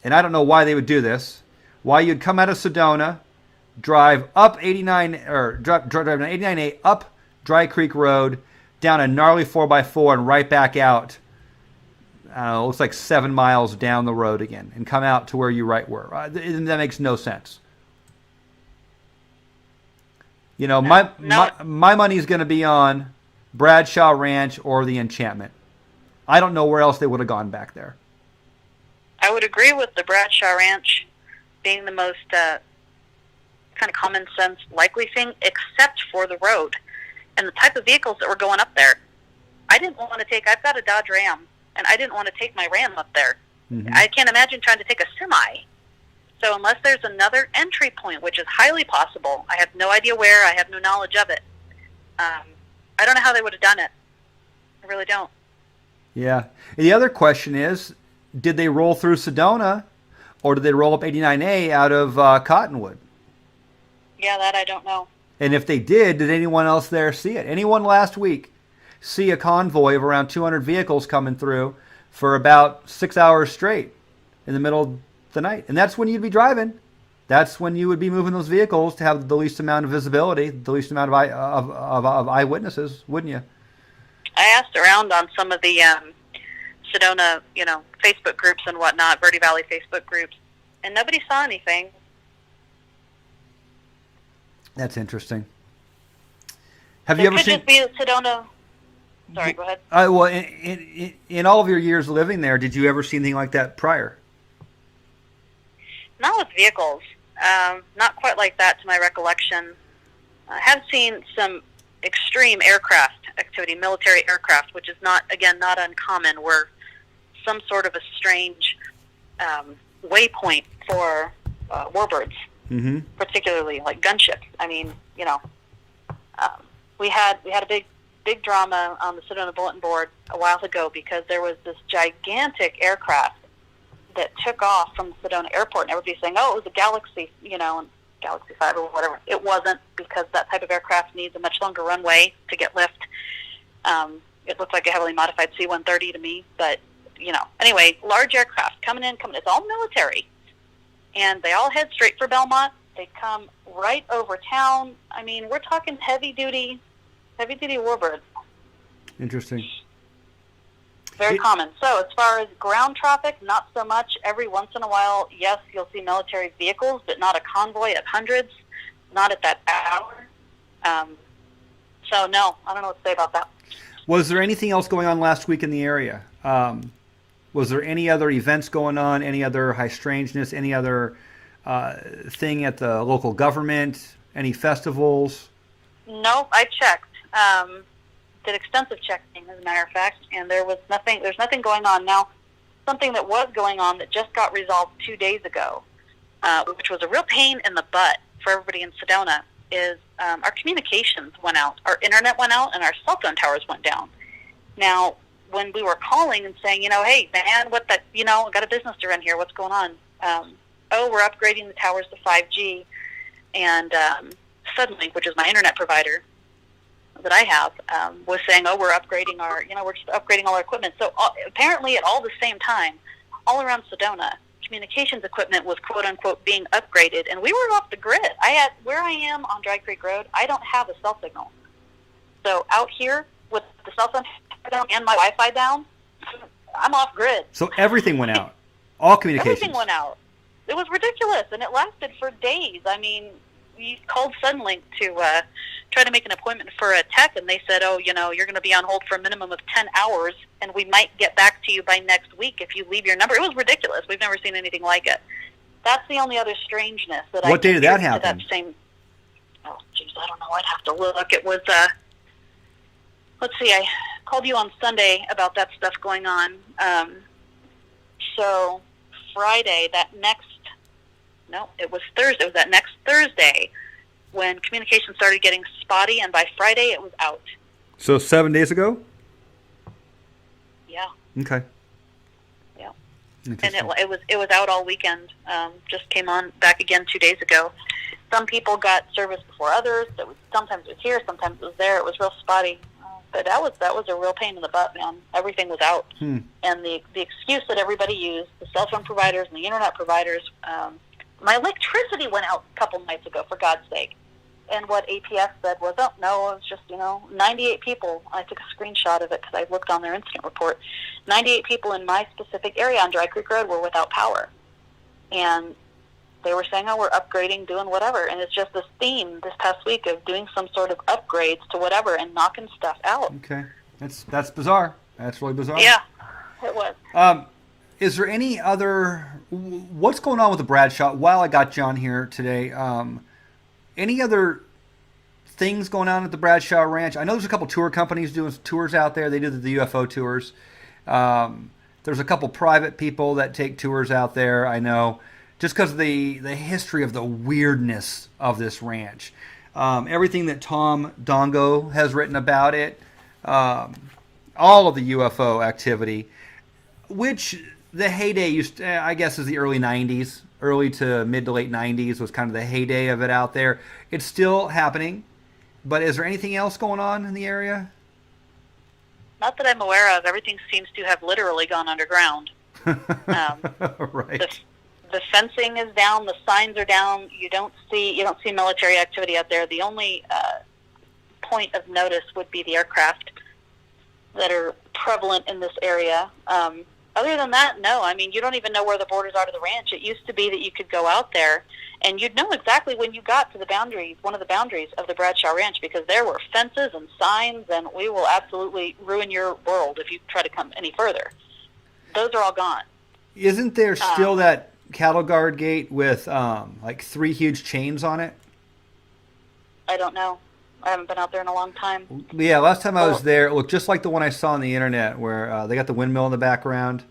Speaker 1: And I don't know why they would do this. Why you'd come out of Sedona, drive up 89 or drive down 89A up Dry Creek Road, down a gnarly 4x4, and right back out. It looks like 7 miles down the road again, and come out to where you right were. That makes no sense. You know, my money's going to be on Bradshaw Ranch or the Enchantment. I don't know where else they would have gone back there.
Speaker 2: I would agree with the Bradshaw Ranch being the most kind of common sense likely thing, except for the road and the type of vehicles that were going up there. I've got a Dodge Ram, and I didn't want to take my Ram up there. Mm-hmm. I can't imagine trying to take a semi. So unless there's another entry point, which is highly possible, I have no idea where, I have no knowledge of it. I don't know how they would have done it. I really don't.
Speaker 1: Yeah. The other question is, did they roll through Sedona, or did they roll up 89A out of Cottonwood?
Speaker 2: Yeah, that I don't know.
Speaker 1: And if they did anyone else there see it? Anyone last week see a convoy of around 200 vehicles coming through for about 6 hours straight in the middle of the night? And that's when you'd be driving. That's when you would be moving those vehicles to have the least amount of visibility, the least amount of eyewitnesses, wouldn't you?
Speaker 2: I asked around on some of the Sedona, Facebook groups and whatnot, Verde Valley Facebook groups, and nobody saw anything.
Speaker 1: That's interesting. Have you ever seen?
Speaker 2: It could just be Sedona. Sorry, go ahead.
Speaker 1: Well, in all of your years living there, did you ever see anything like that prior?
Speaker 2: Not with vehicles. Not quite like that to my recollection. I have seen some extreme aircraft activity, military aircraft, which is not uncommon, where some sort of a strange waypoint for warbirds, mm-hmm. particularly like gunships. I mean, we had a big drama on the Sedona Bulletin Board a while ago because there was this gigantic aircraft that took off from the Sedona Airport, and everybody's saying, oh, it was a Galaxy, Galaxy 5 or whatever. It wasn't, because that type of aircraft needs a much longer runway to get lift. It looked like a heavily modified C-130 to me, but, Anyway, large aircraft coming in. It's all military. And they all head straight for Belmont. They come right over town. I mean, we're talking heavy-duty warbirds.
Speaker 1: Interesting.
Speaker 2: Very common. So as far as ground traffic, not so much. Every once in a while, yes, you'll see military vehicles, but not a convoy of hundreds, not at that hour. So, no, I don't know what to say about that.
Speaker 1: Was there anything else going on last week in the area? Was there any other events going on, any other high strangeness, any other thing at the local government, any festivals?
Speaker 2: No, I checked. Did extensive checking, as a matter of fact, and there's nothing going on. Now, something that was going on that just got resolved 2 days ago, which was a real pain in the butt for everybody in Sedona, is our communications went out. Our internet went out, and our cell phone towers went down. Now, when we were calling and saying, hey, man, I got a business to run here, what's going on? We're upgrading the towers to 5G, and Suddenlink, which is my internet provider that I have, was saying, we're upgrading we're just upgrading all our equipment. So apparently at all the same time, all around Sedona, communications equipment was quote unquote being upgraded, and we were off the grid. Where I am on Dry Creek Road, I don't have a cell signal. So out here with the cell phone down and my Wi-Fi down, I'm off grid.
Speaker 1: So everything went out. All communications.
Speaker 2: Everything went out. It was ridiculous, and it lasted for days. I mean, we called Suddenlink to try to make an appointment for a tech, and they said, oh, you're going to be on hold for a minimum of 10 hours, and we might get back to you by next week if you leave your number. It was ridiculous. We've never seen anything like it. That's the only other strangeness that
Speaker 1: What day did that happen?
Speaker 2: Oh, geez, I don't know. I'd have to look. It was, let's see, I called you on Sunday about that stuff going on. So Friday, it was Thursday. It was that next Thursday when communication started getting spotty, and by Friday it was out.
Speaker 1: So 7 days ago?
Speaker 2: Yeah.
Speaker 1: Okay.
Speaker 2: Yeah. And it was out all weekend. Just came on back again 2 days ago. Some people got service before others. Sometimes it was here, sometimes it was there. It was real spotty. But that was a real pain in the butt, man. Everything was out. And the excuse that everybody used, the cell phone providers and the internet providers, my electricity went out a couple nights ago, for God's sake. And what APS said was, oh, no, it was just, 98 people. I took a screenshot of it because I looked on their incident report. 98 people in my specific area on Dry Creek Road were without power. And they were saying, oh, we're upgrading, doing whatever. And it's just this theme this past week of doing some sort of upgrades to whatever and knocking stuff out.
Speaker 1: Okay. That's bizarre. That's really bizarre.
Speaker 2: Yeah, it was.
Speaker 1: Is there any other... What's going on with the Bradshaw? While I got John here today, any other things going on at the Bradshaw Ranch? I know there's a couple tour companies doing tours out there. They do the UFO tours. There's a couple private people that take tours out there, I know, just because of the history of the weirdness of this ranch. Everything that Tom Dongo has written about it, all of the UFO activity, which the heyday I guess is the early 90s, early to mid to late 90s was kind of the heyday of it out there. It's still happening, but is there anything else going on in the area?
Speaker 2: Not that I'm aware of. Everything seems to have literally gone underground.
Speaker 1: Right.
Speaker 2: The fencing is down. The signs are down. You don't see military activity out there. The only point of notice would be the aircraft that are prevalent in this area. Other than that, no. I mean, you don't even know where the borders are to the ranch. It used to be that you could go out there and you'd know exactly when you got to the boundaries, one of the boundaries of the Bradshaw Ranch, because there were fences and signs, and we will absolutely ruin your world if you try to come any further. Those are all gone.
Speaker 1: Isn't there still that cattle guard gate with like 3 huge chains on it?
Speaker 2: I don't know. I haven't been out there in a long time.
Speaker 1: Yeah, last time I was there, it looked just like the one I saw on the internet where they got the windmill in the background,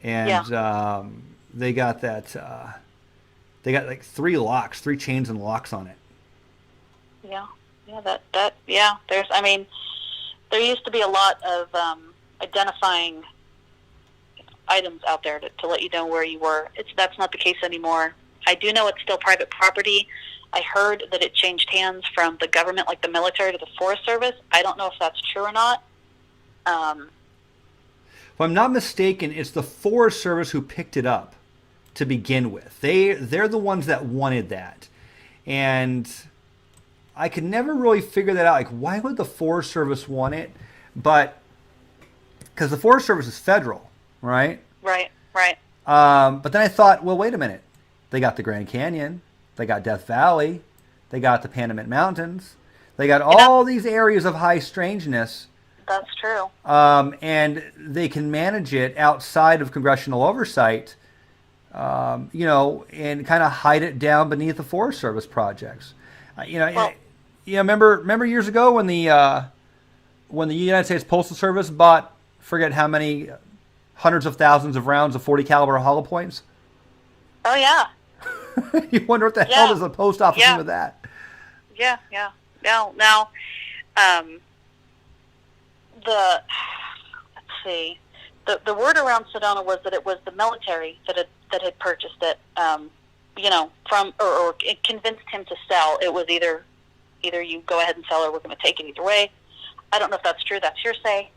Speaker 1: and they got that. They got like 3 locks, 3 chains and locks on it. Yeah, There's, I mean, there used to be a lot of identifying items out there to let you know where you were. That's not the case anymore. I do know it's still private property. I heard that it changed hands from the government, like the military, to the Forest Service. I don't know if that's true or not. If I'm not mistaken, it's the Forest Service who picked it up to begin with. They're the ones that wanted that. And I could never really figure that out. Like, why would the Forest Service want it? But because the Forest Service is federal, right?
Speaker 2: Right.
Speaker 1: But then I thought, well, wait a minute. They got the Grand Canyon. They got Death Valley. They got the Panamint Mountains. They got all these areas of high strangeness.
Speaker 2: That's true.
Speaker 1: And they can manage it outside of congressional oversight, and kind of hide it down beneath the Forest Service projects. Remember years ago when the United States Postal Service bought, forget how many hundreds of thousands of rounds of .40 caliber hollow points?
Speaker 2: Oh yeah.
Speaker 1: You wonder what the hell does the post office do with that?
Speaker 2: Yeah. Now, let's see. The word around Sedona was that it was the military that had purchased it. From or it convinced him to sell. It was either you go ahead and sell, or we're going to take it either way. I don't know if that's true. That's hearsay.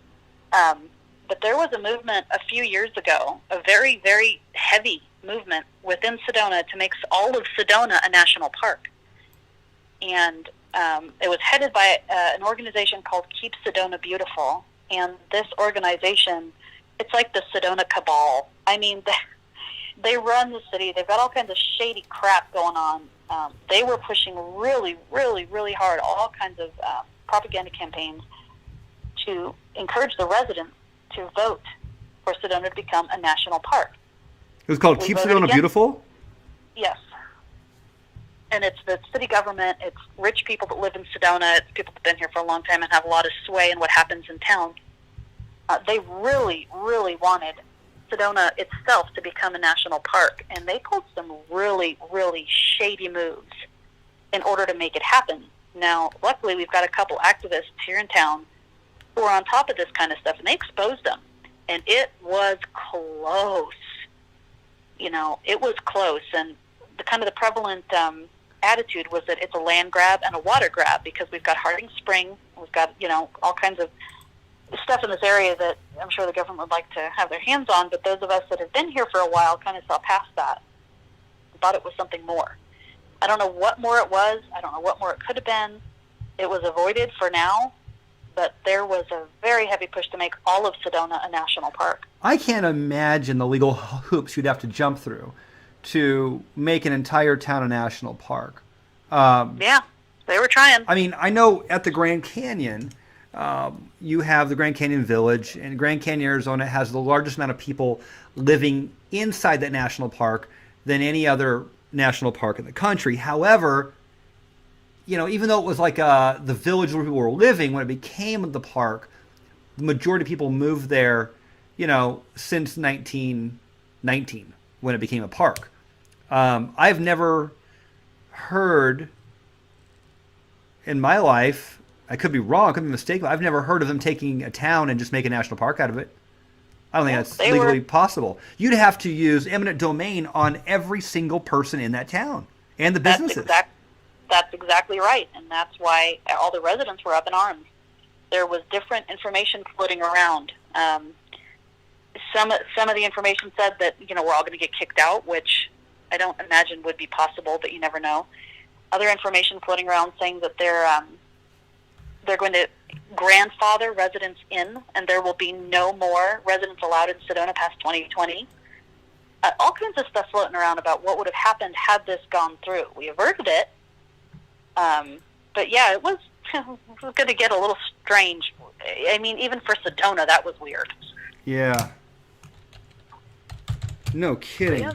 Speaker 2: But there was a movement a few years ago, a very, very heavy movement within Sedona to make all of Sedona a national park. And it was headed by an organization called Keep Sedona Beautiful. And this organization it's like the Sedona cabal. I mean, they run the city. They've got all kinds of shady crap going on. They were pushing really, really, really hard, all kinds of propaganda campaigns to encourage the residents to vote for Sedona to become a national park.
Speaker 1: It was called Keep Sedona Beautiful?
Speaker 2: Yes. And it's the city government, it's rich people that live in Sedona, it's people that have been here for a long time and have a lot of sway in what happens in town. They really, really wanted Sedona itself to become a national park, and they pulled some really, really shady moves in order to make it happen. Now, luckily, we've got a couple activists here in town who are on top of this kind of stuff, and they exposed them. And it was close. You know, it was close. And the kind of the prevalent attitude was that it's a land grab and a water grab, because we've got Harding Spring, we've got, you know, all kinds of stuff in this area that I'm sure the government would like to have their hands on, but those of us that have been here for a while kind of saw past that, thought it was something more. I don't know what more it was. I don't know what more it could have been. It was avoided for now, but there was a very heavy push to make all of Sedona a national park.
Speaker 1: I can't imagine the legal hoops you'd have to jump through to make an entire town a national park.
Speaker 2: Yeah, they were trying.
Speaker 1: I mean, I know at the Grand Canyon, you have the Grand Canyon Village, and Grand Canyon, Arizona has the largest amount of people living inside that national park than any other national park in the country. However, you know, even though it was like the village where people were living, when it became the park, the majority of people moved there, you know, since 1919, when it became a park. I've never heard in my life, I could be wrong, I could be mistaken, but I've never heard of them taking a town and just make a national park out of it. I don't think that's legally possible. You'd have to use eminent domain on every single person in that town and the businesses.
Speaker 2: That's exactly right, and that's why all the residents were up in arms. There was different information floating around. Some of the information said that, you know, we're all going to get kicked out, which I don't imagine would be possible, but you never know. Other information floating around saying that they're going to grandfather residents in, and there will be no more residents allowed in Sedona past 2020. All kinds of stuff floating around about what would have happened had this gone through. We averted it, but yeah, it was going to get a little strange. I mean, even for Sedona, that was weird.
Speaker 1: Yeah. No kidding.
Speaker 2: Yeah,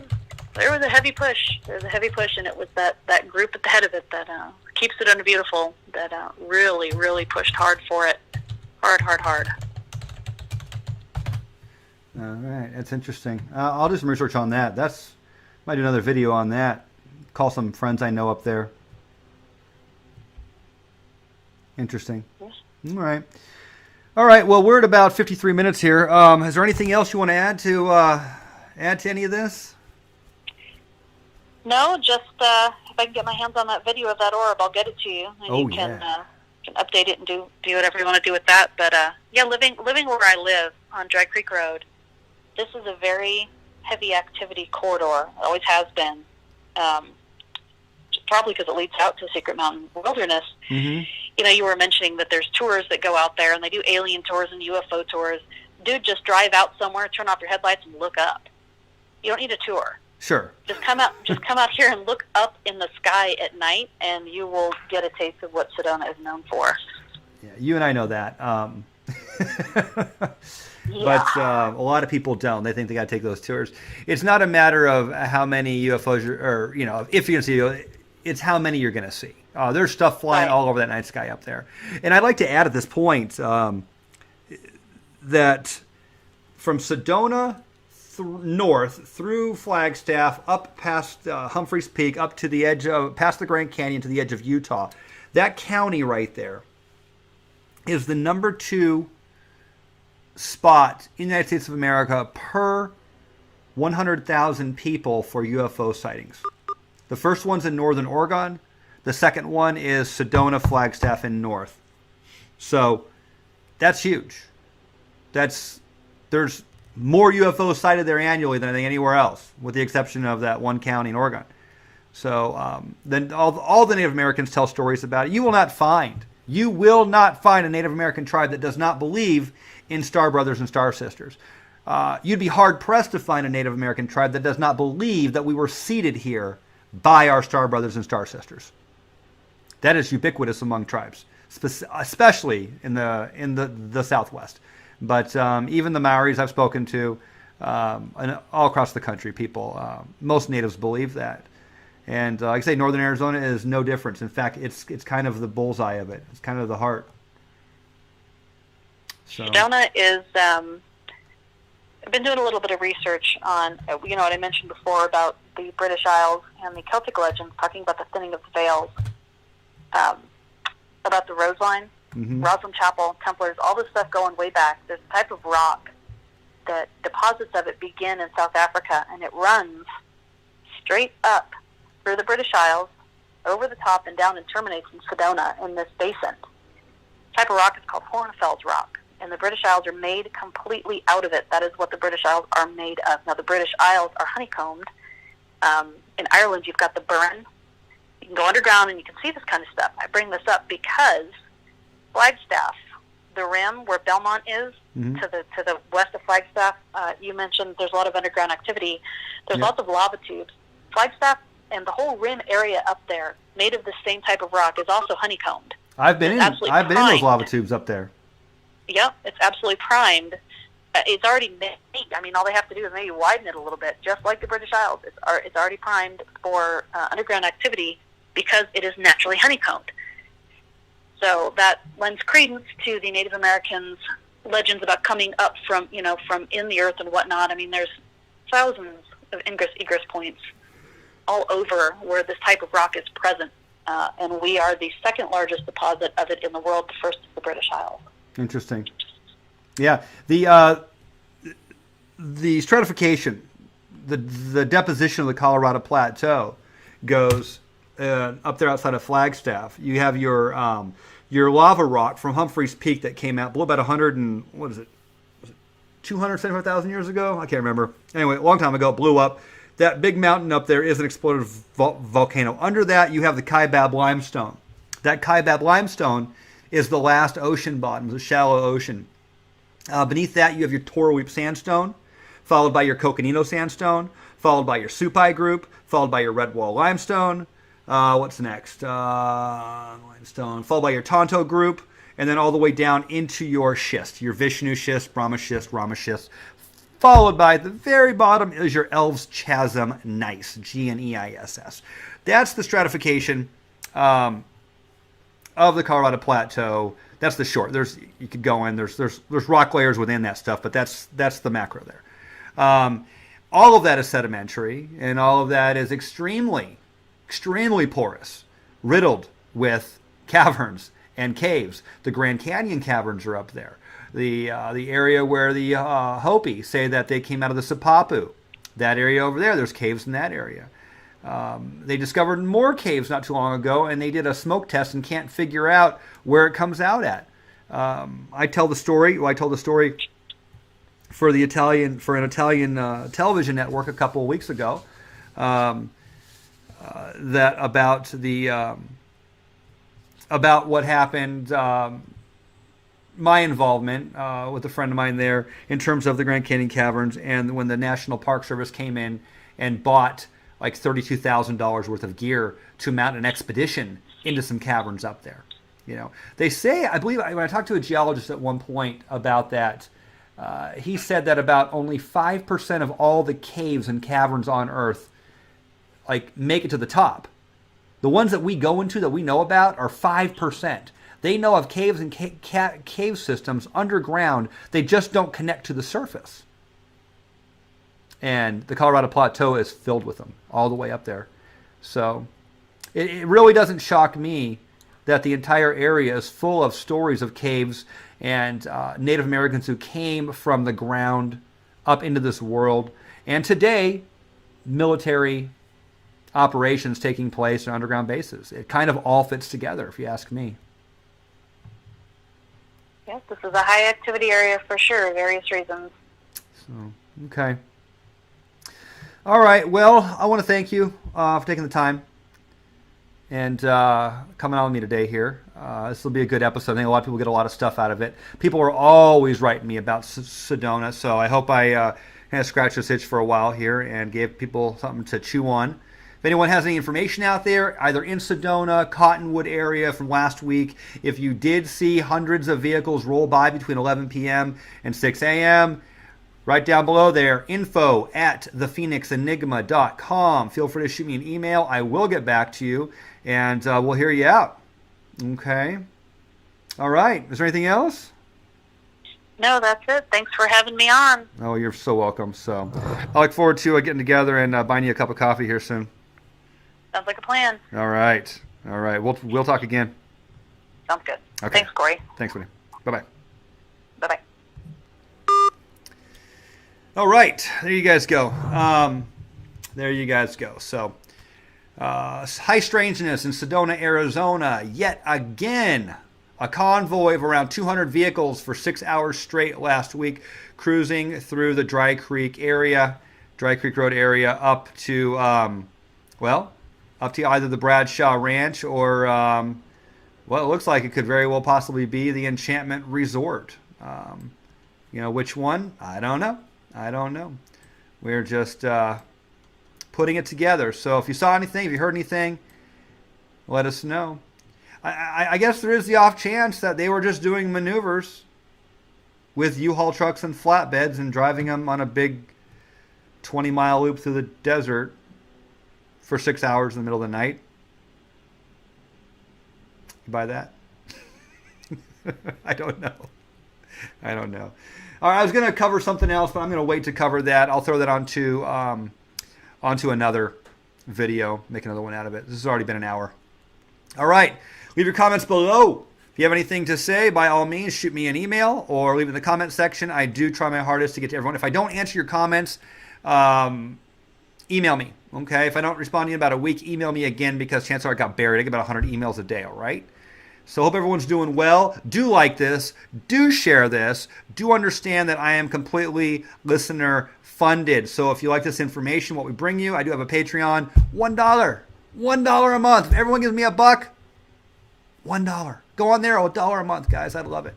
Speaker 2: there was a heavy push. There was a heavy push, and it was that group at the head of it that keeps Sedona beautiful, that really, really pushed hard for it. Hard.
Speaker 1: All right, that's interesting. I'll do some research on that. Might do another video on that. Call some friends I know up there. Interesting.
Speaker 2: Yes.
Speaker 1: All right. Well, we're at about 53 minutes here. Is there anything else you want to add to any of this?
Speaker 2: No, just if I can get my hands on that video of that orb, I'll get it to you, and you can update it and do whatever you want to do with that. But yeah, living where I live on Dry Creek Road, this is a very heavy activity corridor. It always has been. Probably because it leads out to Secret Mountain Wilderness.
Speaker 1: Mm-hmm.
Speaker 2: You know, you were mentioning that there's tours that go out there, and they do alien tours and UFO tours. Dude, just drive out somewhere, turn off your headlights, and look up. You don't need a tour.
Speaker 1: Sure.
Speaker 2: Just come out here and look up in the sky at night, and you will get a taste of what Sedona is known for.
Speaker 1: Yeah, you and I know that.
Speaker 2: Yeah.
Speaker 1: But a lot of people don't. They think they got to take those tours. It's not a matter of how many UFOs or you know, if you're going to see. It's how many you're going to see. There's stuff flying all over that night sky up there. And I'd like to add at this point that from Sedona north through Flagstaff, up past Humphreys Peak, up to the edge of, past the Grand Canyon to the edge of Utah, that county right there is the number 2 spot in the United States of America per 100,000 people for UFO sightings. The first one's in northern Oregon. The second one is Sedona, Flagstaff, and north. So that's huge. There's more UFOs sighted there annually than I think anywhere else, with the exception of that one county in Oregon. So then all the Native Americans tell stories about it. You will not find a Native American tribe that does not believe in star brothers and star sisters. you'd be hard-pressed to find a Native American tribe that does not believe that we were seeded here by our star brothers and star sisters. That is ubiquitous among tribes, especially in the Southwest. But even the Maoris I've spoken to, and all across the country, people, most natives believe that. And like I say, Northern Arizona is no different. In fact, it's kind of the bullseye of it. It's kind of the heart. So.
Speaker 2: Sedona is... I've been doing a little bit of research on, what I mentioned before about the British Isles and the Celtic legends, talking about the thinning of the veils, about the Rose Line, Roslyn Chapel, Templars, all this stuff going way back. There's a type of rock that deposits of it begin in South Africa, and it runs straight up through the British Isles, over the top and down, and terminates in Sedona in this basin. The type of rock is called Hornfels rock. And the British Isles are made completely out of it. That is what the British Isles are made of. Now, the British Isles are honeycombed. In Ireland, you've got the Burren. You can go underground and you can see this kind of stuff. I bring this up because Flagstaff, the rim where Belmont is, to the west of Flagstaff, you mentioned there's a lot of underground activity. There's lots of lava tubes. Flagstaff and the whole rim area up there, made of the same type of rock, is also honeycombed.
Speaker 1: I've been in those lava tubes up there.
Speaker 2: Yep, it's absolutely primed. It's already made. I mean, all they have to do is maybe widen it a little bit, just like the British Isles. It's already primed for underground activity because it is naturally honeycombed. So that lends credence to the Native Americans' legends about coming up from in the earth and whatnot. I mean, there's thousands of egress points all over where this type of rock is present, and we are the second largest deposit of it in the world. The first is the British Isles. Interesting.
Speaker 1: Yeah, the stratification, the deposition of the Colorado Plateau goes up there outside of Flagstaff. You have your lava rock from Humphreys Peak that came out, blew about 275,000 years ago? I can't remember. Anyway, a long time ago, it blew up. That big mountain up there is an exploded volcano. Under that, you have the Kaibab limestone. That Kaibab limestone is the last ocean bottom, the shallow ocean. Beneath that, you have your Torweep sandstone, followed by your Coconino sandstone, followed by your Supai group, followed by your Red Wall limestone. What's next? Limestone, followed by your Tonto group, and then all the way down into your schist, your Vishnu schist, Brahma schist, Rama schist, followed by the very bottom is your Elves Chasm Gneiss, Gneiss. That's the stratification of the Colorado Plateau. That's the short. You could go in. There's rock layers within that stuff, but that's the macro there. All of that is sedimentary, and all of that is extremely porous, riddled with caverns and caves. The Grand Canyon caverns are up there. The area where the Hopi say that they came out of the Sipapu, that area over there, there's caves in that area. They discovered more caves not too long ago, and they did a smoke test and can't figure out where it comes out at. I told the story for an Italian television network a couple of weeks ago. That about what happened. My involvement with a friend of mine there in terms of the Grand Canyon caverns, and when the National Park Service came in and bought like $32,000 worth of gear to mount an expedition into some caverns up there. They say, I believe, when I talked to a geologist at one point about that, he said that about only 5% of all the caves and caverns on Earth make it to the top. The ones that we go into that we know about are 5%. They know of caves and cave systems underground. They just don't connect to the surface. And the Colorado Plateau is filled with them all the way up there. So it really doesn't shock me that the entire area is full of stories of caves and Native Americans who came from the ground up into this world. And today, military operations taking place on underground bases. It kind of all fits together, if you ask me.
Speaker 2: Yes, this is a high activity area for sure, various reasons.
Speaker 1: So, okay. All right, well, I want to thank you for taking the time and coming on with me today here. This will be a good episode. I think a lot of people get a lot of stuff out of it. People are always writing me about Sedona, so I hope I kind of scratched this itch for a while here and gave people something to chew on. If anyone has any information out there, either in Sedona, Cottonwood area from last week, if you did see hundreds of vehicles roll by between 11 p.m. and 6 a.m., right down below there, info@thephoenixenigma.com. Feel free to shoot me an email. I will get back to you, and we'll hear you out. Okay. All right. Is there anything else?
Speaker 2: No, that's it. Thanks for having me on.
Speaker 1: Oh, you're so welcome. So I look forward to getting together and buying you a cup of coffee here soon.
Speaker 2: Sounds like a plan.
Speaker 1: All right. All right. We'll talk again.
Speaker 2: Sounds good.
Speaker 1: Okay.
Speaker 2: Thanks, Corey.
Speaker 1: Thanks, buddy. Bye-bye.
Speaker 2: Bye-bye.
Speaker 1: All right. There you guys go. So, high strangeness in Sedona, Arizona. Yet again, a convoy of around 200 vehicles for 6 hours straight last week, cruising through the Dry Creek Road area, up to, up to either the Bradshaw Ranch or, it looks like it could very well possibly be the Enchantment Resort. Which one? I don't know. We're just putting it together. So if you saw anything, if you heard anything, let us know. I guess there is the off chance that they were just doing maneuvers with U-Haul trucks and flatbeds and driving them on a big 20-mile loop through the desert for 6 hours in the middle of the night. You buy that? I don't know. All right, I was going to cover something else, but I'm going to wait to cover that. I'll throw that onto another video, make another one out of it. This has already been an hour. All right, leave your comments below. If you have anything to say, by all means, shoot me an email or leave it in the comment section. I do try my hardest to get to everyone. If I don't answer your comments, email me, okay? If I don't respond to you in about a week, email me again, because chances are I got buried. I get about 100 emails a day, all right? So hope everyone's doing well. Do like this. Do share this. Do understand that I am completely listener funded. So if you like this information, what we bring you, I do have a Patreon. $1. $1 a month. If everyone gives me $1, $1. Go on there, $1 a month, guys. I'd love it.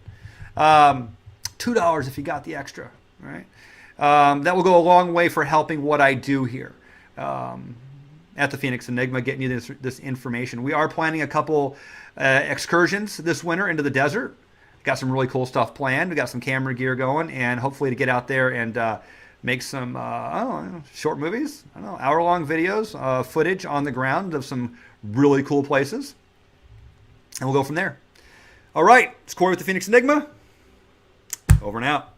Speaker 1: $2 if you got the extra. All right. That will go a long way for helping what I do here at the Phoenix Enigma, getting you this information. We are planning a couple excursions this winter into the desert. Got some really cool stuff planned. We got some camera gear going, and hopefully to get out there and make some short movies, hour-long videos, footage on the ground of some really cool places. And we'll go from there. All right, it's Corey with the Phoenix Enigma. Over and out.